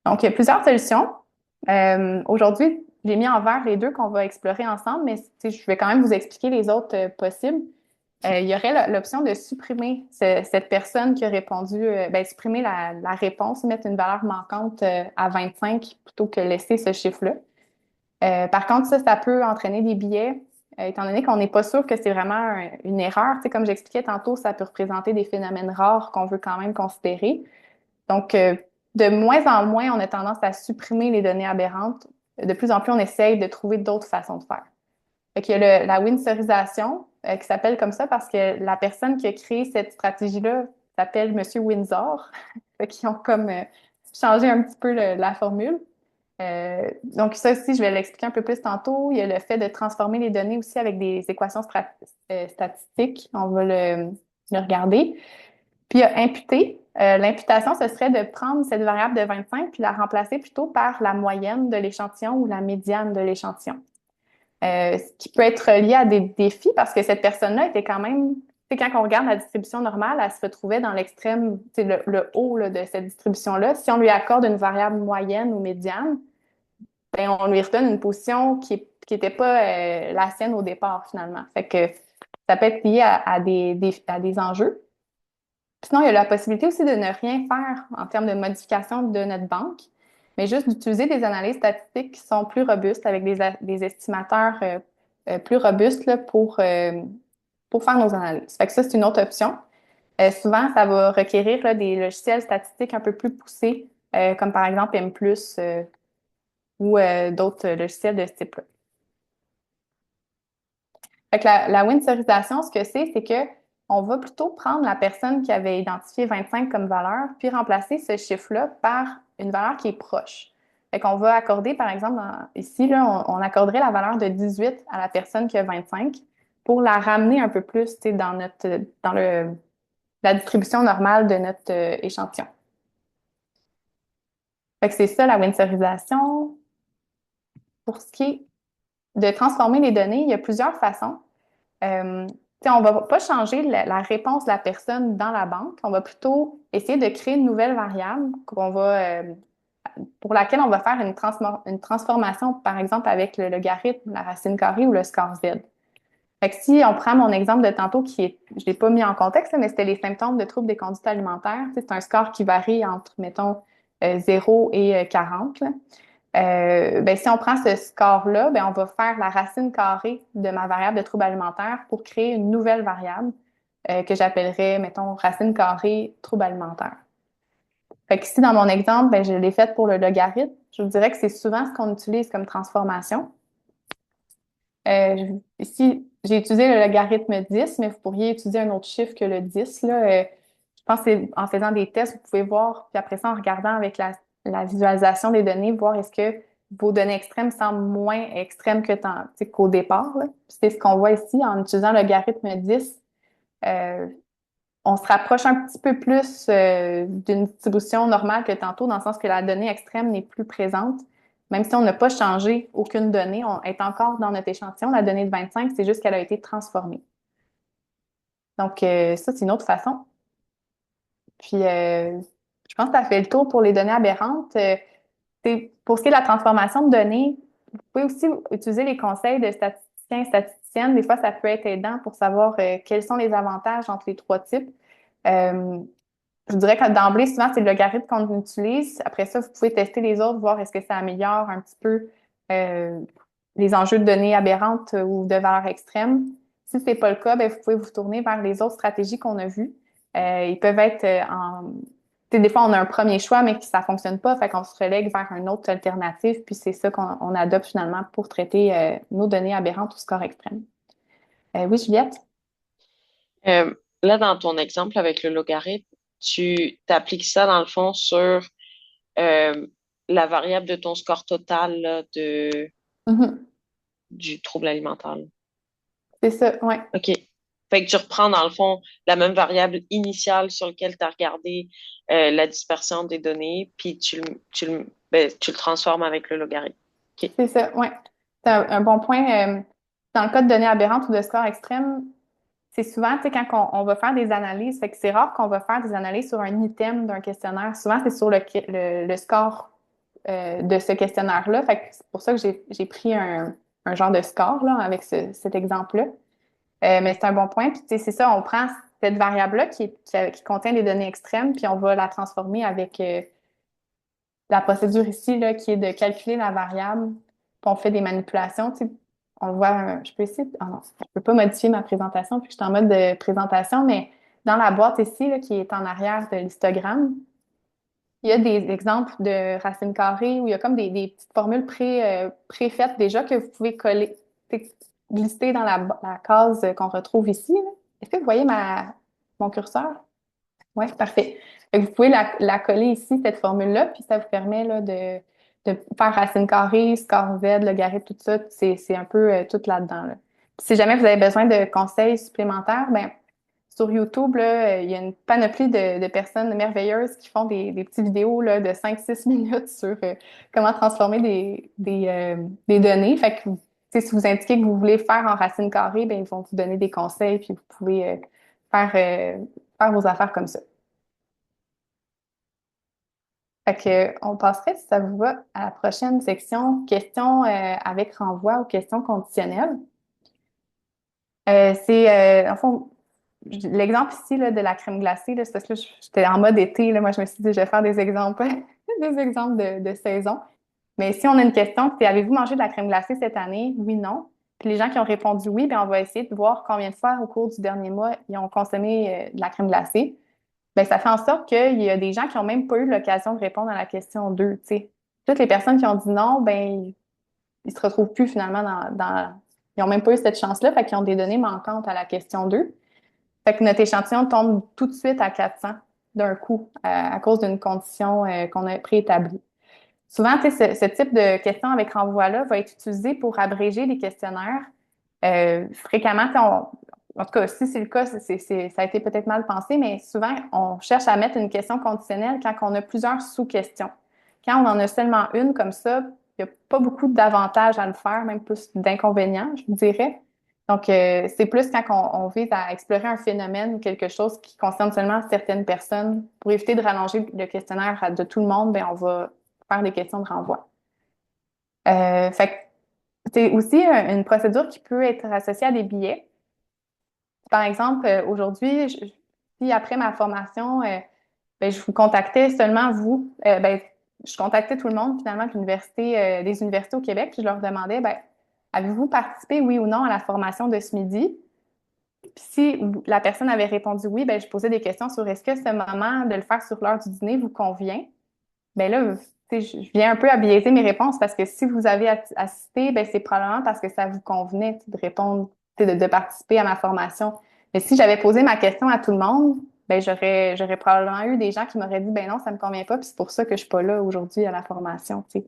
Donc, il y a plusieurs solutions. Aujourd'hui, j'ai mis en vert les deux qu'on va explorer ensemble, mais je vais quand même vous expliquer les autres possibles. Il y aurait l'option de supprimer cette personne qui a répondu, supprimer la réponse, mettre une valeur manquante à 25 plutôt que laisser ce chiffre-là. Par contre, ça peut entraîner des biais, étant donné qu'on n'est pas sûr que c'est vraiment une erreur. Comme j'expliquais tantôt, ça peut représenter des phénomènes rares qu'on veut quand même considérer. Donc, de moins en moins, on a tendance à supprimer les données aberrantes. De plus en plus, on essaye de trouver d'autres façons de faire. Fait il y a la windsorisation qui s'appelle comme ça parce que la personne qui a créé cette stratégie-là s'appelle Monsieur Windsor. Fait qu'ils ont comme changé un petit peu la formule. Donc ça aussi, je vais l'expliquer un peu plus tantôt. Il y a le fait de transformer les données aussi avec des équations statistiques. On va le regarder. Puis il y a imputer. L'imputation, ce serait de prendre cette variable de 25 puis la remplacer plutôt par la moyenne de l'échantillon ou la médiane de l'échantillon. Ce qui peut être lié à des défis parce que cette personne-là était quand même, quand on regarde la distribution normale, elle se retrouvait dans l'extrême, le haut là, de cette distribution-là. Si on lui accorde une variable moyenne ou médiane, ben, on lui redonne une position qui n'était pas la sienne au départ, finalement. Fait que ça peut être lié à des enjeux. Sinon, il y a la possibilité aussi de ne rien faire en termes de modification de notre banque, mais juste d'utiliser des analyses statistiques qui sont plus robustes avec des estimateurs plus robustes là, pour faire nos analyses. Fait que ça, c'est une autre option. Souvent, ça va requérir là, des logiciels statistiques un peu plus poussés, comme par exemple M+, ou d'autres logiciels de ce type-là. Fait que la winsorisation, ce que c'est que on va plutôt prendre la personne qui avait identifié 25 comme valeur, puis remplacer ce chiffre-là par une valeur qui est proche. Fait qu'on va accorder, par exemple, ici, là, on accorderait la valeur de 18 à la personne qui a 25 pour la ramener un peu plus, tu sais, la distribution normale de notre échantillon. Fait que c'est ça, la winsorisation. Pour ce qui est de transformer les données, il y a plusieurs façons. Euh, on ne va pas changer la réponse de la personne dans la banque. On va plutôt essayer de créer une nouvelle variable pour laquelle on va faire une transformation, par exemple, avec le logarithme, la racine carrée ou le score Z. Fait que si on prend mon exemple de tantôt, je ne l'ai pas mis en contexte, mais c'était les symptômes de troubles des conduites alimentaires. C'est un score qui varie entre, mettons, 0 et 40. Ben, si on prend ce score-là, ben, on va faire la racine carrée de ma variable de trouble alimentaire pour créer une nouvelle variable que j'appellerais, mettons, racine carrée trouble alimentaire. Fait que ici, dans mon exemple, ben, je l'ai fait pour le logarithme. Je vous dirais que c'est souvent ce qu'on utilise comme transformation. Ici, j'ai utilisé le logarithme 10, mais vous pourriez utiliser un autre chiffre que le 10. Là. Je pense que c'est en faisant des tests, vous pouvez voir, puis après ça, en regardant avec la visualisation des données, voir est-ce que vos données extrêmes semblent moins extrêmes qu'au départ. Là. C'est ce qu'on voit ici en utilisant le logarithme 10. Euh, on se rapproche un petit peu plus d'une distribution normale que tantôt, dans le sens que la donnée extrême n'est plus présente. Même si on n'a pas changé aucune donnée, on est encore dans notre échantillon. La donnée de 25, c'est juste qu'elle a été transformée. Donc, ça, c'est une autre façon. Puis, je pense que ça fait le tour pour les données aberrantes. Pour ce qui est de la transformation de données, vous pouvez aussi utiliser les conseils de statisticiens et statisticiennes. Des fois, ça peut être aidant pour savoir quels sont les avantages entre les trois types. Je vous dirais que d'emblée, souvent, c'est le logarithme qu'on utilise. Après ça, vous pouvez tester les autres, voir est-ce que ça améliore un petit peu euh, les enjeux de données aberrantes ou de valeurs extrêmes. Si ce n'est pas le cas, ben, vous pouvez vous tourner vers les autres stratégies qu'on a vues. Ils peuvent être des fois, on a un premier choix, mais que ça ne fonctionne pas, fait qu'on se relègue vers une autre alternative, puis c'est ça qu'on adopte finalement pour traiter nos données aberrantes ou score extrême. Oui, Juliette? Euh, Là, dans ton exemple avec le logarithme, tu t'appliques ça dans le fond sur euh, la variable de ton score total là, Mhm. du trouble alimentaire. Là. C'est ça, oui. OK. Fait que tu reprends dans le fond la même variable initiale sur laquelle tu as regardé la dispersion des données, puis tu le transformes avec le logarithme. OK. C'est ça, oui. C'est un bon point. Dans le cas de données aberrantes ou de score extrême, c'est souvent, tu sais, quand on va faire des analyses, fait que c'est rare qu'on va faire des analyses sur un item d'un questionnaire. Souvent, c'est sur le score de ce questionnaire-là. Fait que c'est pour ça que j'ai pris un genre de score là, avec cet exemple-là. Mais c'est un bon point. Puis, tu sais, c'est ça, on prend cette variable-là qui contient des données extrêmes, puis on va la transformer avec la procédure ici, là, qui est de calculer la variable, puis on fait des manipulations. Tu sais, on voit, je peux essayer, ah non, je peux pas modifier ma présentation, puis je suis en mode de présentation, mais dans la boîte ici, là, qui est en arrière de l'histogramme, il y a des exemples de racines carrées où il y a comme des petites formules préfaites déjà que vous pouvez coller, glisser dans la case qu'on retrouve ici. Là. Est-ce que vous voyez mon curseur? Oui, parfait. Fait que vous pouvez la coller ici, cette formule-là, puis ça vous permet là, de faire racine carrée, score Z, logarithme, tout ça. C'est un peu tout là-dedans. Là. Puis si jamais vous avez besoin de conseils supplémentaires, ben sur YouTube, là, il y a une panoplie de personnes merveilleuses qui font des petites vidéos là, de 5-6 minutes sur comment transformer des données. Fait que si vous indiquez que vous voulez faire en racine carrée, ben, ils vont vous donner des conseils, puis vous pouvez faire, faire vos affaires comme ça. Fait que, on passerait, si ça vous va, à la prochaine section, questions avec renvoi ou questions conditionnelles. En fond, l'exemple ici là, de la crème glacée, là, c'est parce que là, j'étais en mode été. Là, moi, je me suis dit, je vais faire des exemples, des exemples de saison. Mais si on a une question, c'est avez-vous mangé de la crème glacée cette année? Oui, non. Puis les gens qui ont répondu oui, bien, on va essayer de voir combien de fois au cours du dernier mois ils ont consommé de la crème glacée. Bien, ça fait en sorte qu'il y a des gens qui n'ont même pas eu l'occasion de répondre à la question 2. Tu sais. Toutes les personnes qui ont dit non, ben ils se retrouvent plus finalement ils n'ont même pas eu cette chance-là, fait qu'ils ont des données manquantes à la question 2. Fait que notre échantillon tombe tout de suite à 400 d'un coup à cause d'une condition qu'on a préétablie. Souvent, tu sais, ce type de question avec renvoi-là va être utilisé pour abréger les questionnaires. Fréquemment, en tout cas, si c'est le cas, ça a été peut-être mal pensé, mais souvent, on cherche à mettre une question conditionnelle quand on a plusieurs sous-questions. Quand on en a seulement une comme ça, il n'y a pas beaucoup d'avantages à le faire, même plus d'inconvénients, je vous dirais. Donc, c'est plus quand on vise à explorer un phénomène ou quelque chose qui concerne seulement certaines personnes. Pour éviter de rallonger le questionnaire de tout le monde, bien, on va faire des questions de renvoi. Fait que c'est aussi une procédure qui peut être associée à des billets. Par exemple, aujourd'hui, si après ma formation, ben, je vous contactais seulement vous, ben, je contactais tout le monde finalement de l'université, des universités au Québec, puis je leur demandais, ben, avez-vous participé, oui ou non, à la formation de ce midi? Puis si la personne avait répondu oui, ben, je posais des questions sur est-ce que ce moment de le faire sur l'heure du dîner vous convient? Ben là, je viens un peu à biaiser mes réponses parce que si vous avez assisté, ben c'est probablement parce que ça vous convenait de répondre, de participer à ma formation. Mais si j'avais posé ma question à tout le monde, ben j'aurais probablement eu des gens qui m'auraient dit ben non, ça me convient pas, puis c'est pour ça que je suis pas là aujourd'hui à la formation. T'sais.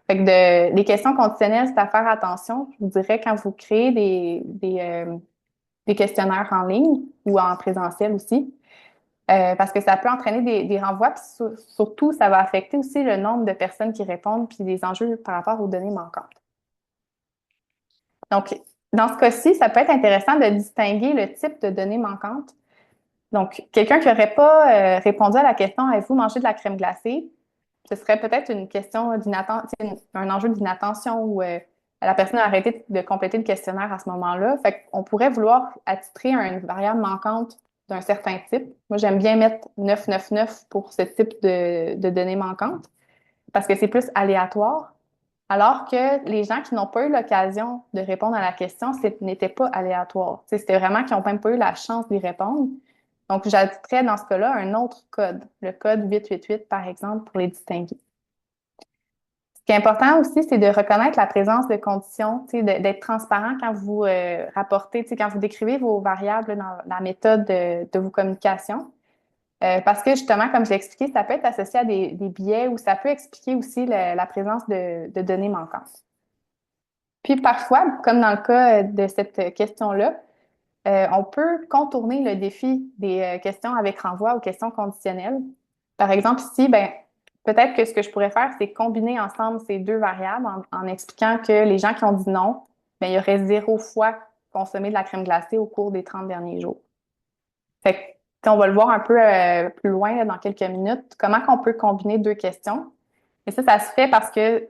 Fait que les questions conditionnelles, c'est à faire attention. Je vous dirais quand vous créez des questionnaires en ligne ou en présentiel aussi. Parce que ça peut entraîner des renvois, puis surtout, ça va affecter aussi le nombre de personnes qui répondent, puis les enjeux par rapport aux données manquantes. Donc, dans ce cas-ci, ça peut être intéressant de distinguer le type de données manquantes. Donc, quelqu'un qui n'aurait pas répondu à la question avez-vous mangé de la crème glacée? Ce serait peut-être une question un enjeu d'inattention où la personne a arrêté de compléter le questionnaire à ce moment-là. Fait qu'on pourrait vouloir attitrer une variable manquante d'un certain type. Moi, j'aime bien mettre 999 pour ce type de données manquantes parce que c'est plus aléatoire. Alors que les gens qui n'ont pas eu l'occasion de répondre à la question, ce n'était pas aléatoire. C'était vraiment qu'ils n'ont même pas eu la chance d'y répondre. Donc, j'ajouterais dans ce cas-là un autre code, le code 888, par exemple, pour les distinguer. Ce qui est important aussi, c'est de reconnaître la présence de conditions, d'être transparent quand vous rapportez, quand vous décrivez vos variables dans la méthode de vos communications. Parce que justement, comme je l'ai expliqué, ça peut être associé à des biais ou ça peut expliquer aussi la présence de données manquantes. Puis parfois, comme dans le cas de cette question-là, on peut contourner le défi des questions avec renvoi aux questions conditionnelles. Par exemple, ici, ben, peut-être que ce que je pourrais faire, c'est combiner ensemble ces deux variables en expliquant que les gens qui ont dit non, ben, il y aurait 0 fois consommé de la crème glacée au cours des 30 derniers jours. Fait que, on va le voir un peu plus loin là, dans quelques minutes, comment on peut combiner deux questions. Et ça se fait parce que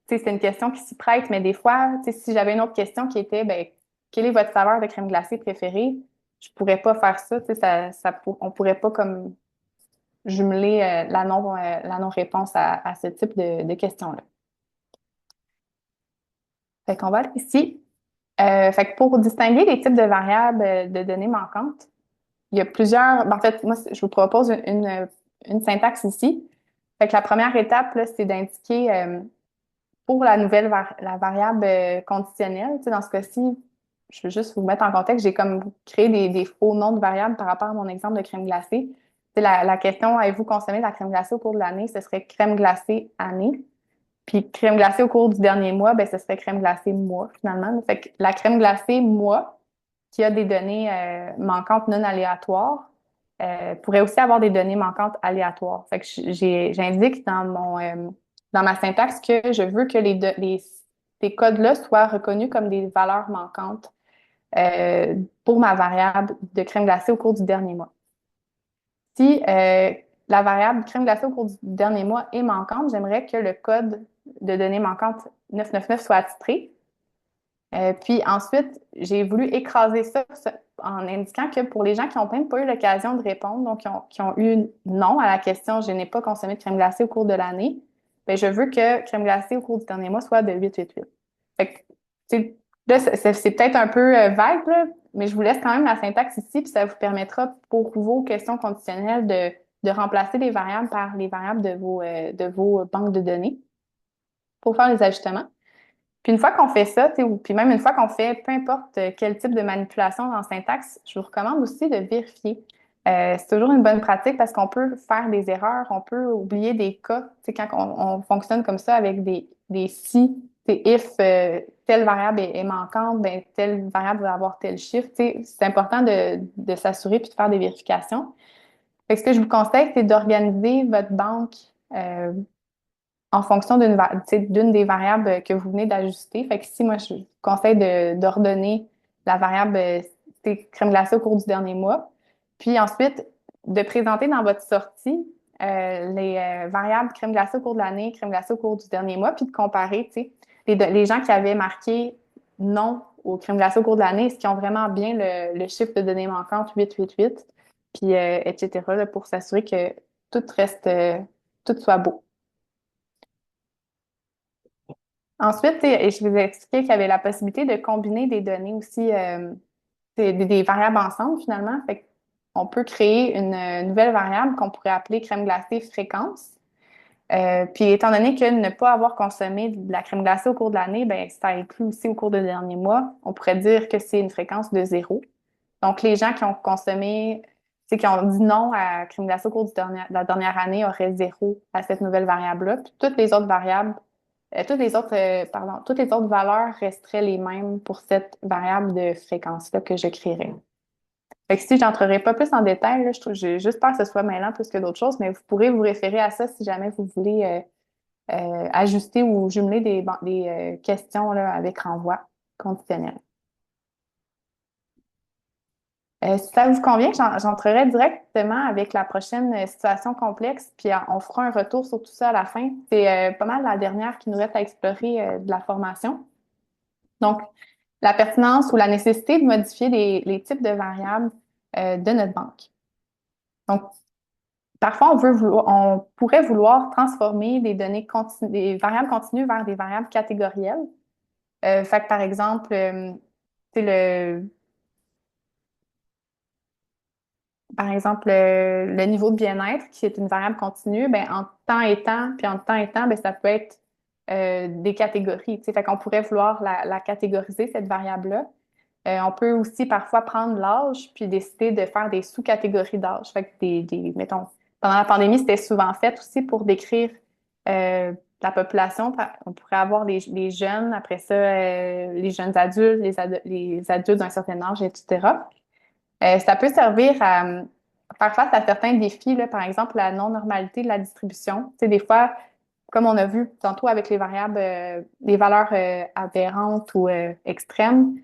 c'est une question qui s'y prête, mais des fois, si j'avais une autre question qui était ben, quelle est votre saveur de crème glacée préférée? Je pourrais pas faire ça, on pourrait pas comme jumeler la non-réponse à ce type de questions-là. Fait qu'on va aller ici. Fait que pour distinguer les types de variables de données manquantes, il y a plusieurs. En fait, moi, je vous propose une syntaxe ici. Fait que la première étape, là, c'est d'indiquer pour la la variable conditionnelle. Tu sais, dans ce cas-ci, je veux juste vous mettre en contexte, j'ai comme créé des faux noms de variables par rapport à mon exemple de crème glacée. C'est la question, avez-vous consommé de la crème glacée au cours de l'année? Ce serait crème glacée année. Puis crème glacée au cours du dernier mois, ben, ce serait crème glacée mois, finalement. Fait que la crème glacée mois, qui a des données manquantes non aléatoires pourrait aussi avoir des données manquantes aléatoires. Fait que j'indique dans ma syntaxe que je veux que ces codes-là soient reconnus comme des valeurs manquantes pour ma variable de crème glacée au cours du dernier mois. Si la variable crème glacée au cours du dernier mois est manquante, j'aimerais que le code de données manquantes 999 soit attitré. Puis ensuite, j'ai voulu écraser ça en indiquant que pour les gens qui n'ont même pas eu l'occasion de répondre, donc qui ont eu non à la question je n'ai pas consommé de crème glacée au cours de l'année, bien, je veux que crème glacée au cours du dernier mois soit de 888. Fait que, là, c'est peut-être un peu vague, là, mais je vous laisse quand même la syntaxe ici, puis ça vous permettra pour vos questions conditionnelles de remplacer les variables par les variables de vos banques de données pour faire les ajustements. Puis une fois qu'on fait ça, ou puis même une fois qu'on fait peu importe quel type de manipulation dans syntaxe, je vous recommande aussi de vérifier. C'est toujours une bonne pratique parce qu'on peut faire des erreurs, on peut oublier des cas. Quand on fonctionne comme ça avec des si, if telle variable est manquante, ben, telle variable va avoir tel chiffre. C'est important de s'assurer puis de faire des vérifications. Fait que ce que je vous conseille, c'est d'organiser votre banque en fonction d'une des variables que vous venez d'ajuster. Fait que ici, moi, je vous conseille d'ordonner la variable crème glacée au cours du dernier mois. Puis ensuite, de présenter dans votre sortie les variables crème glacée au cours de l'année, crème glacée au cours du dernier mois, puis de comparer, les gens qui avaient marqué non au crème glacée au cours de l'année, est-ce qu'ils ont vraiment bien le chiffre de données manquantes 888, puis etc., là, pour s'assurer que tout reste, tout soit beau. Ensuite, je vous ai expliqué qu'il y avait la possibilité de combiner des données aussi, des variables ensemble finalement. Fait qu'on peut créer une nouvelle variable qu'on pourrait appeler crème glacée fréquence. Puis étant donné que ne pas avoir consommé de la crème glacée au cours de l'année, ben ça inclut aussi au cours des derniers mois. On pourrait dire que c'est une fréquence de 0. Donc les gens qui ont consommé, qui ont dit non à la crème glacée au cours de la dernière année auraient 0 à cette nouvelle variable-là. Puis toutes les autres variables toutes les autres valeurs resteraient les mêmes pour cette variable de fréquence-là que je créerais. Fait que si je n'entrerai pas plus en détail, là, j'ai juste peur que ce soit mêlant plus que d'autres choses, mais vous pourrez vous référer à ça si jamais vous voulez ajuster ou jumeler des questions là, avec renvoi conditionnel. Si ça vous convient, j'entrerai directement avec la prochaine situation complexe, puis on fera un retour sur tout ça à la fin. C'est pas mal la dernière qui nous reste à explorer de la formation. Donc, la pertinence ou la nécessité de modifier les types de variables de notre banque. Donc, parfois, on pourrait vouloir transformer des données des variables continues vers des variables catégorielles. Fait que, par exemple, c'est par exemple, le niveau de bien-être, qui est une variable continue, ben, en temps et temps, puis en temps et temps, ben, ça peut être des catégories. Fait qu'on pourrait vouloir la catégoriser, cette variable-là. On peut aussi parfois prendre l'âge, puis décider de faire des sous-catégories d'âge. Fait que mettons, pendant la pandémie, c'était souvent fait aussi pour décrire la population. On pourrait avoir les jeunes, après ça, les jeunes adultes, les adultes d'un certain âge, etc. Ça peut servir à faire face à certains défis, là, par exemple la non-normalité de la distribution. Tu sais, des fois, comme on a vu tantôt avec les variables, les valeurs aberrantes ou extrêmes,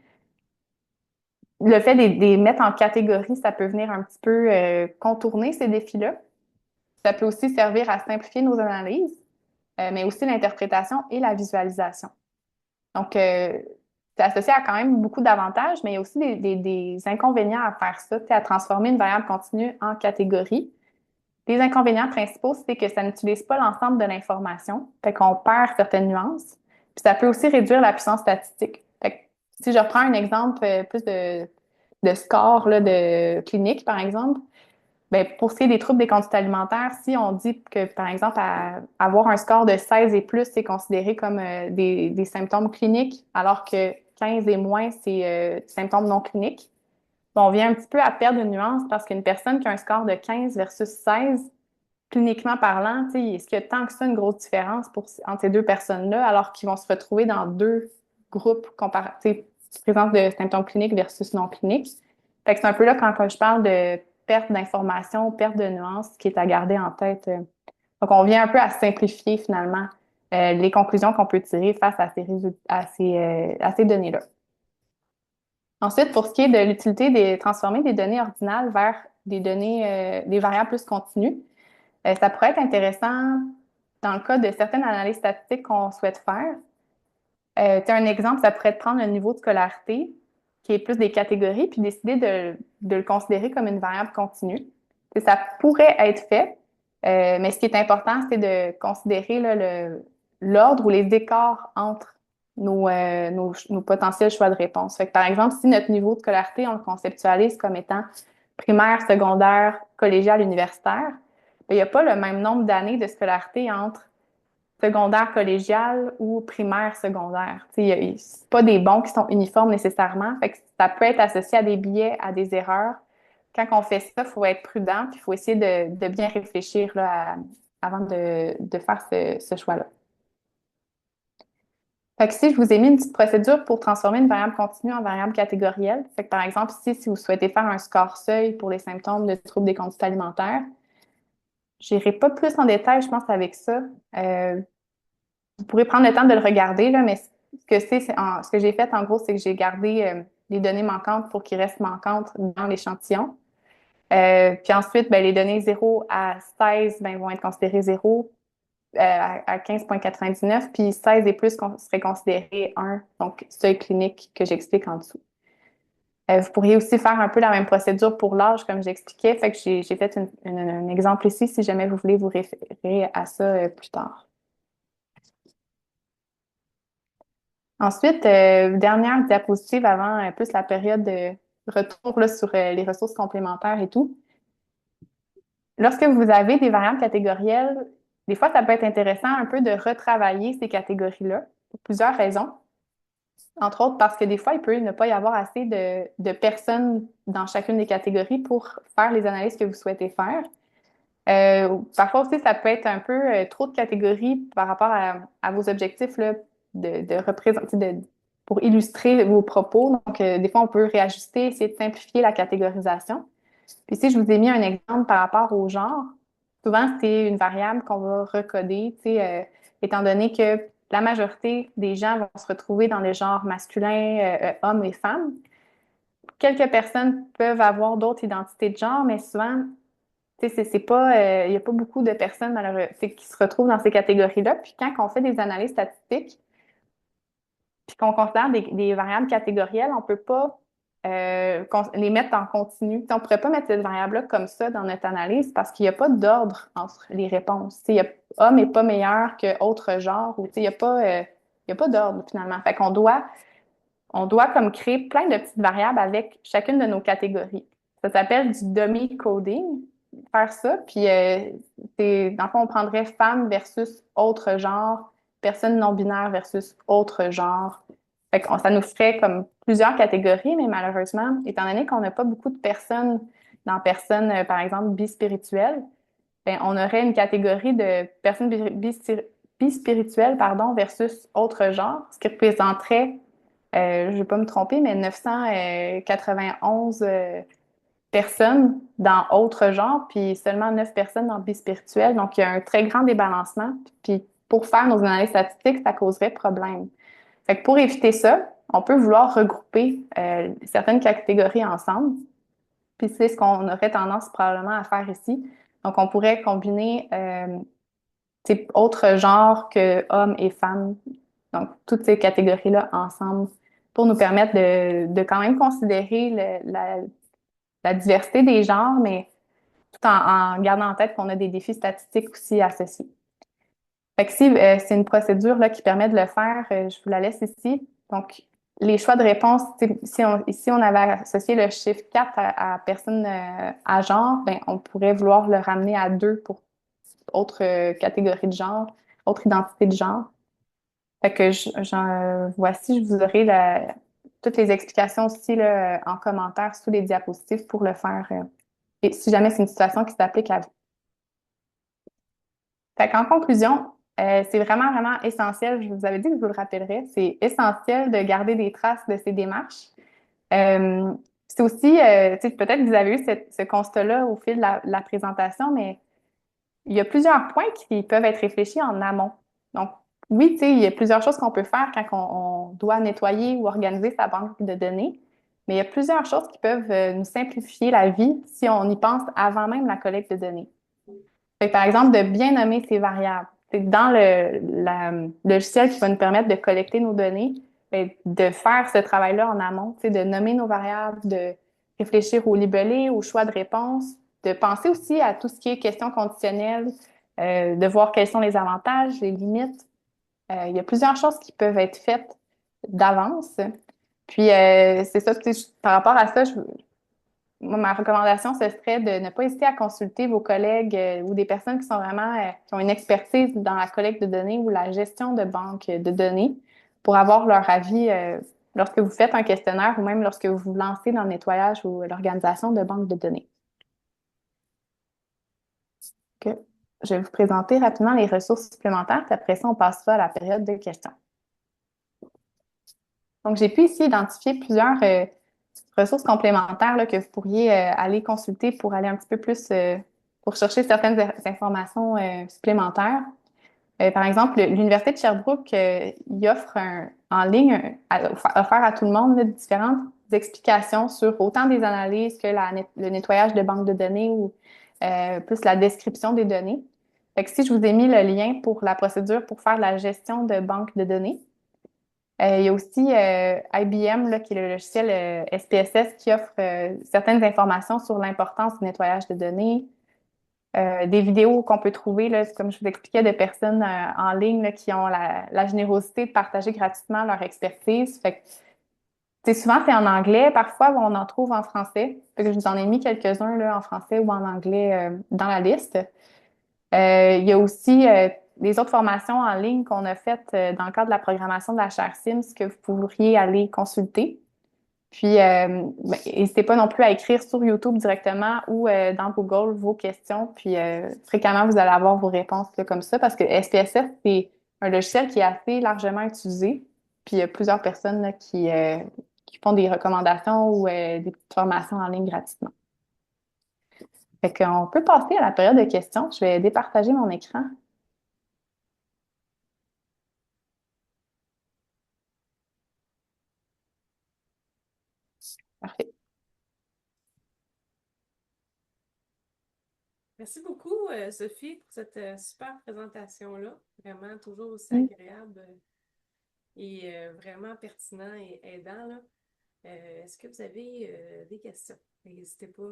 le fait de les mettre en catégorie, ça peut venir un petit peu contourner ces défis-là. Ça peut aussi servir à simplifier nos analyses, mais aussi l'interprétation et la visualisation. Donc, c'est associé à quand même beaucoup d'avantages, mais il y a aussi des inconvénients à faire ça, à transformer une variable continue en catégorie. Les inconvénients principaux, c'est que ça n'utilise pas l'ensemble de l'information, fait qu'on perd certaines nuances. Puis ça peut aussi réduire la puissance statistique. Fait que si je reprends un exemple plus de score là, de clinique, par exemple, ben, pour ce qui est des troubles des conduites alimentaires, si on dit que, par exemple, avoir un score de 16 et plus, c'est considéré comme des symptômes cliniques, alors que 15 et moins, c'est des symptômes non cliniques, bon, on vient un petit peu à perdre une nuance parce qu'une personne qui a un score de 15 versus 16, cliniquement parlant, est-ce qu'il y a tant que ça une grosse différence entre ces deux personnes-là, alors qu'ils vont se retrouver dans deux groupes comparatifs? présence de symptômes cliniques versus non cliniques. Fait que c'est un peu là quand je parle de perte d'information, perte de nuances qui est à garder en tête. Donc, on vient un peu à simplifier finalement les conclusions qu'on peut tirer face à ces à ces données-là. Ensuite, pour ce qui est de l'utilité de transformer des données ordinales vers des données, des variables plus continues, ça pourrait être intéressant dans le cas de certaines analyses statistiques qu'on souhaite faire. Un exemple, ça pourrait être prendre un niveau de scolarité, qui est plus des catégories, puis décider de le considérer comme une variable continue. Ça pourrait être fait, mais ce qui est important, c'est de considérer là, l'ordre ou les écarts entre nos potentiels choix de réponse. Fait que, par exemple, si notre niveau de scolarité, on le conceptualise comme étant primaire, secondaire, collégial, universitaire, ben, il n'y a pas le même nombre d'années de scolarité entre secondaire collégial ou primaire secondaire. C'est pas des bons qui sont uniformes nécessairement. Fait que ça peut être associé à des biais, à des erreurs. Quand on fait ça, il faut être prudent, puis il faut essayer de bien réfléchir là, avant de faire ce choix-là. Fait que si je vous ai mis une petite procédure pour transformer une variable continue en variable catégorielle, fait que par exemple, si vous souhaitez faire un score seuil pour les symptômes de troubles des conduites alimentaires, je n'irai pas plus en détail, je pense, avec ça. Vous pourrez prendre le temps de le regarder, là, mais ce que j'ai fait, en gros, c'est que j'ai gardé les données manquantes pour qu'ils restent manquantes dans l'échantillon. Puis ensuite, ben, les données 0 à 16 ben, vont être considérées 0 à 15,99, puis 16 et plus seraient considérés 1, donc seuil clinique que j'explique en dessous. Vous pourriez aussi faire un peu la même procédure pour l'âge, comme j'expliquais. Fait que j'ai fait un exemple ici, si jamais vous voulez vous référer à ça plus tard. Ensuite, dernière diapositive avant plus la période de retour là, sur les ressources complémentaires et tout. Lorsque vous avez des variables catégorielles, des fois, ça peut être intéressant un peu de retravailler ces catégories-là pour plusieurs raisons. Entre autres, parce que des fois, il peut ne pas y avoir assez de personnes dans chacune des catégories pour faire les analyses que vous souhaitez faire. Parfois aussi, ça peut être un peu trop de catégories par rapport à vos objectifs là, de représenter, pour illustrer vos propos. Donc, des fois, on peut réajuster, essayer de simplifier la catégorisation. Puis ici, je vous ai mis un exemple par rapport au genre. Souvent, c'est une variable qu'on va recoder, étant donné que la majorité des gens vont se retrouver dans les genres masculins, hommes et femmes. Quelques personnes peuvent avoir d'autres identités de genre, mais souvent, c'est pas, il n'y a pas beaucoup de personnes malheureuses qui se retrouvent dans ces catégories-là. Puis quand on fait des analyses statistiques, puis qu'on considère des variables catégorielles, on ne peut pas les mettre en continu. On ne pourrait pas mettre cette variable-là comme ça dans notre analyse parce qu'il n'y a pas d'ordre entre les réponses. Homme n'est pas meilleur que autre genre, ou il n'y a pas d'ordre finalement. Fait qu'on doit comme créer plein de petites variables avec chacune de nos catégories. Ça s'appelle du dummy coding, faire ça. Puis, dans le fond, on prendrait femme versus autre genre, personne non-binaire versus autre genre. Fait que ça nous ferait comme plusieurs catégories, mais malheureusement, étant donné qu'on n'a pas beaucoup de personnes dans personnes, par exemple, bispirituelles, ben, on aurait une catégorie de personnes bispirituelles, pardon, versus autre genre, ce qui représenterait je ne vais pas me tromper, mais 991 personnes dans autre genre, puis seulement 9 personnes dans bispirituel. Donc, il y a un très grand débalancement. Puis, pour faire nos analyses statistiques, ça causerait problème. Fait que pour éviter ça, on peut vouloir regrouper certaines catégories ensemble. Puis, c'est ce qu'on aurait tendance probablement à faire ici. Donc, on pourrait combiner autres genres que hommes et femmes. Donc, toutes ces catégories-là ensemble pour nous permettre de quand même considérer la diversité des genres, mais tout en gardant en tête qu'on a des défis statistiques aussi associés. Fait que si c'est une procédure là, qui permet de le faire, je vous la laisse ici. Donc, les choix de réponse, ici, on avait associé le chiffre 4 à personne à genre, ben, on pourrait vouloir le ramener à 2 pour autre catégorie de genre, autre identité de genre. Fait que voici, je vous aurai toutes les explications aussi là, en commentaire sous les diapositives pour le faire. Et si jamais c'est une situation qui s'applique à vous. Fait qu'en conclusion, C'est vraiment, vraiment essentiel. Je vous avais dit que je vous le rappellerai. C'est essentiel de garder des traces de ces démarches. Euh, c'est aussi, tu sais, peut-être que vous avez eu ce constat-là au fil de la présentation, mais il y a plusieurs points qui peuvent être réfléchis en amont. Donc, oui, tu sais, il y a plusieurs choses qu'on peut faire quand on doit nettoyer ou organiser sa banque de données, mais il y a plusieurs choses qui peuvent nous simplifier la vie si on y pense avant même la collecte de données. Fait que, par exemple, de bien nommer ces variables. C'est dans le logiciel qui va nous permettre de collecter nos données, ben, de faire ce travail-là en amont, tu sais, de nommer nos variables, de réfléchir au libellé, au choix de réponse, de penser aussi à tout ce qui est questions conditionnelles, de voir quels sont les avantages, les limites. Il y a plusieurs choses qui peuvent être faites d'avance. Puis, c'est ça, tu sais, par rapport à ça, moi, ma recommandation, ce serait de ne pas hésiter à consulter vos collègues ou des personnes qui sont vraiment, qui ont une expertise dans la collecte de données ou la gestion de banques de données pour avoir leur avis lorsque vous faites un questionnaire ou même lorsque vous vous lancez dans le nettoyage ou l'organisation de banques de données. Que je vais vous présenter rapidement les ressources supplémentaires, puis après ça, on passera à la période de questions. Donc, j'ai pu ici identifier plusieurs ressources complémentaires là, que vous pourriez aller consulter pour aller un petit peu plus, pour chercher certaines informations supplémentaires. Par exemple, l'Université de Sherbrooke, il offre en ligne, offert à tout le monde, là, différentes explications sur autant des analyses que le nettoyage de banques de données ou plus la description des données. Fait que si je vous ai mis le lien pour la procédure pour faire la gestion de banques de données, il y a aussi IBM, là, qui est le logiciel SPSS, qui offre certaines informations sur l'importance du nettoyage de données, des vidéos qu'on peut trouver, là, comme je vous expliquais, de personnes en ligne là, qui ont la générosité de partager gratuitement leur expertise. Fait que, souvent, c'est en anglais. Parfois, on en trouve en français. Fait que je vous en ai mis quelques-uns là, en français ou en anglais dans la liste. Il y a aussi des autres formations en ligne qu'on a faites dans le cadre de la programmation de la chaire Sims que vous pourriez aller consulter. Puis, n'hésitez pas non plus à écrire sur YouTube directement ou dans Google vos questions. Puis, fréquemment, vous allez avoir vos réponses là, comme ça parce que SPSS, c'est un logiciel qui est assez largement utilisé. Puis, il y a plusieurs personnes là, qui font des recommandations ou des petites formations en ligne gratuitement. Fait qu'on peut passer à la période de questions. Je vais départager mon écran. Parfait. Merci beaucoup, Sophie, pour cette super présentation-là. Vraiment toujours aussi agréable et vraiment pertinent et aidant, là. Est-ce que vous avez des questions? N'hésitez pas,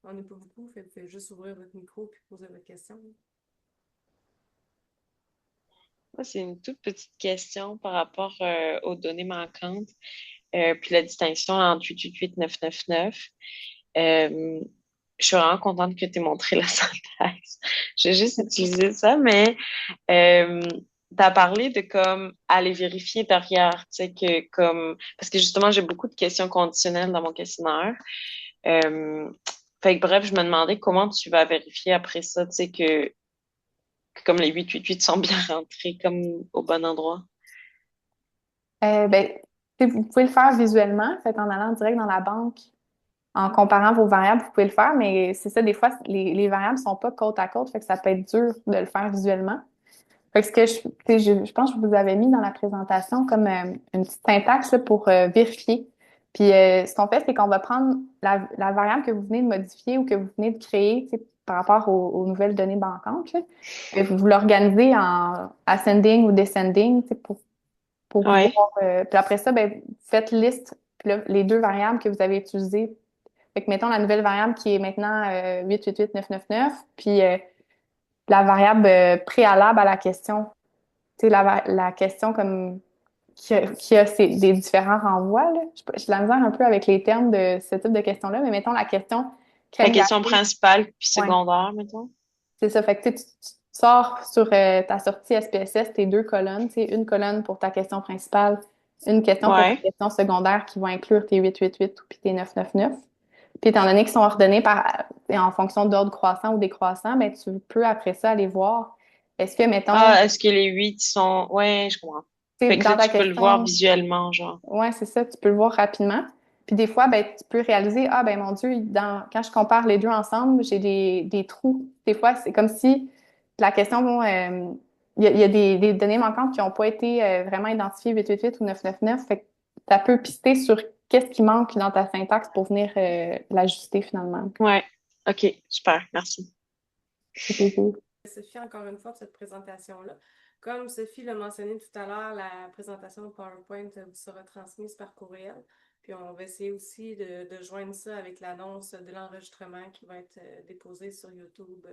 on n'est pas beaucoup, vous pouvez juste ouvrir votre micro et poser votre question. Moi, c'est une toute petite question par rapport aux données manquantes, puis la distinction entre 888-999. Euh, je suis vraiment contente que tu aies montré la syntaxe. J'ai juste utilisé ça, mais tu as parlé de comme aller vérifier derrière, tu sais, que comme parce que justement, j'ai beaucoup de questions conditionnelles dans mon questionnaire. Euh, fait que bref, je me demandais comment tu vas vérifier après ça, tu sais, que comme les 888 sont bien rentrés comme au bon endroit. Ben, vous pouvez le faire visuellement, fait, en allant direct dans la banque, en comparant vos variables, vous pouvez le faire, mais c'est ça, des fois, les variables ne sont pas côte à côte, fait que ça peut être dur de le faire visuellement. Fait que ce que je pense que je vous avais mis dans la présentation comme une petite syntaxe là, pour vérifier. Puis ce qu'on fait, c'est qu'on va prendre la variable que vous venez de modifier ou que vous venez de créer, tu sais, par rapport aux nouvelles données bancantes, là. Et vous l'organisez en ascending ou descending, tu sais, pour Ouais. voir. Puis après ça, ben, faites liste, puis là, les deux variables que vous avez utilisées. Fait que mettons la nouvelle variable qui est maintenant 888-999, puis la variable préalable à la question. Tu sais, la question comme qui a des différents renvois, là. Je la misère un peu avec les termes de ce type de question-là, mais mettons la question La crème question glacée. principale puis Ouais, secondaire, mettons. c'est ça. Fait que tu sors sur ta sortie SPSS tes deux colonnes, tu sais, une colonne pour ta question principale, une question pour ta Ouais. question secondaire qui va inclure tes 888 ou puis tes 999. Puis étant donné qu'ils sont ordonnés en fonction d'ordre croissant ou décroissant, ben tu peux après ça aller voir Est-ce que, mettons, Ah, est-ce que les 8 sont... Ouais, je comprends. tu sais, Fait que là, dans ta tu peux le voir question, visuellement, genre. ouais, c'est ça, tu peux le voir rapidement. Puis des fois, ben, tu peux réaliser, ah ben mon Dieu, quand je compare les deux ensemble, j'ai des trous. Des fois, c'est comme si la question, bon, il y a des données manquantes qui n'ont pas été vraiment identifiées 888 ou 999. Fait que ça peut pister sur qu'est-ce qui manque dans ta syntaxe pour venir l'ajuster finalement. Ouais. OK, super, merci. C'est plaisir. Sophie, encore une fois, pour cette présentation-là. Comme Sophie l'a mentionné tout à l'heure, la présentation PowerPoint vous sera transmise par courriel. Puis on va essayer aussi de joindre ça avec l'annonce de l'enregistrement qui va être déposé sur YouTube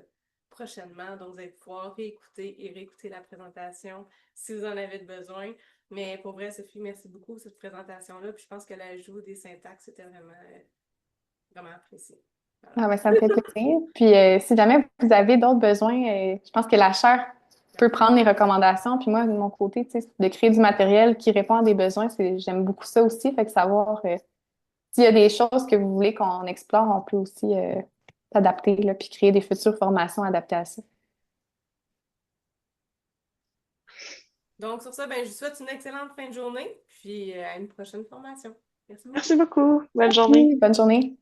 prochainement. Donc, vous allez pouvoir réécouter et réécouter la présentation si vous en avez besoin. Mais pour vrai, Sophie, merci beaucoup pour cette présentation-là. Puis je pense que l'ajout des syntaxes était vraiment apprécié. Voilà. Ah ben, ça me fait plaisir. Puis si jamais vous avez d'autres besoins, je pense que la chaire peut prendre les recommandations. Puis moi, de mon côté, tu sais, de créer du matériel qui répond à des besoins, j'aime beaucoup ça aussi. Fait que savoir s'il y a des choses que vous voulez qu'on explore, on peut aussi s'adapter, là, puis créer des futures formations adaptées à ça. Donc, sur ça, ben, je vous souhaite une excellente fin de journée, puis à une prochaine formation. Merci beaucoup. Merci beaucoup. Bonne journée. Merci, bonne journée.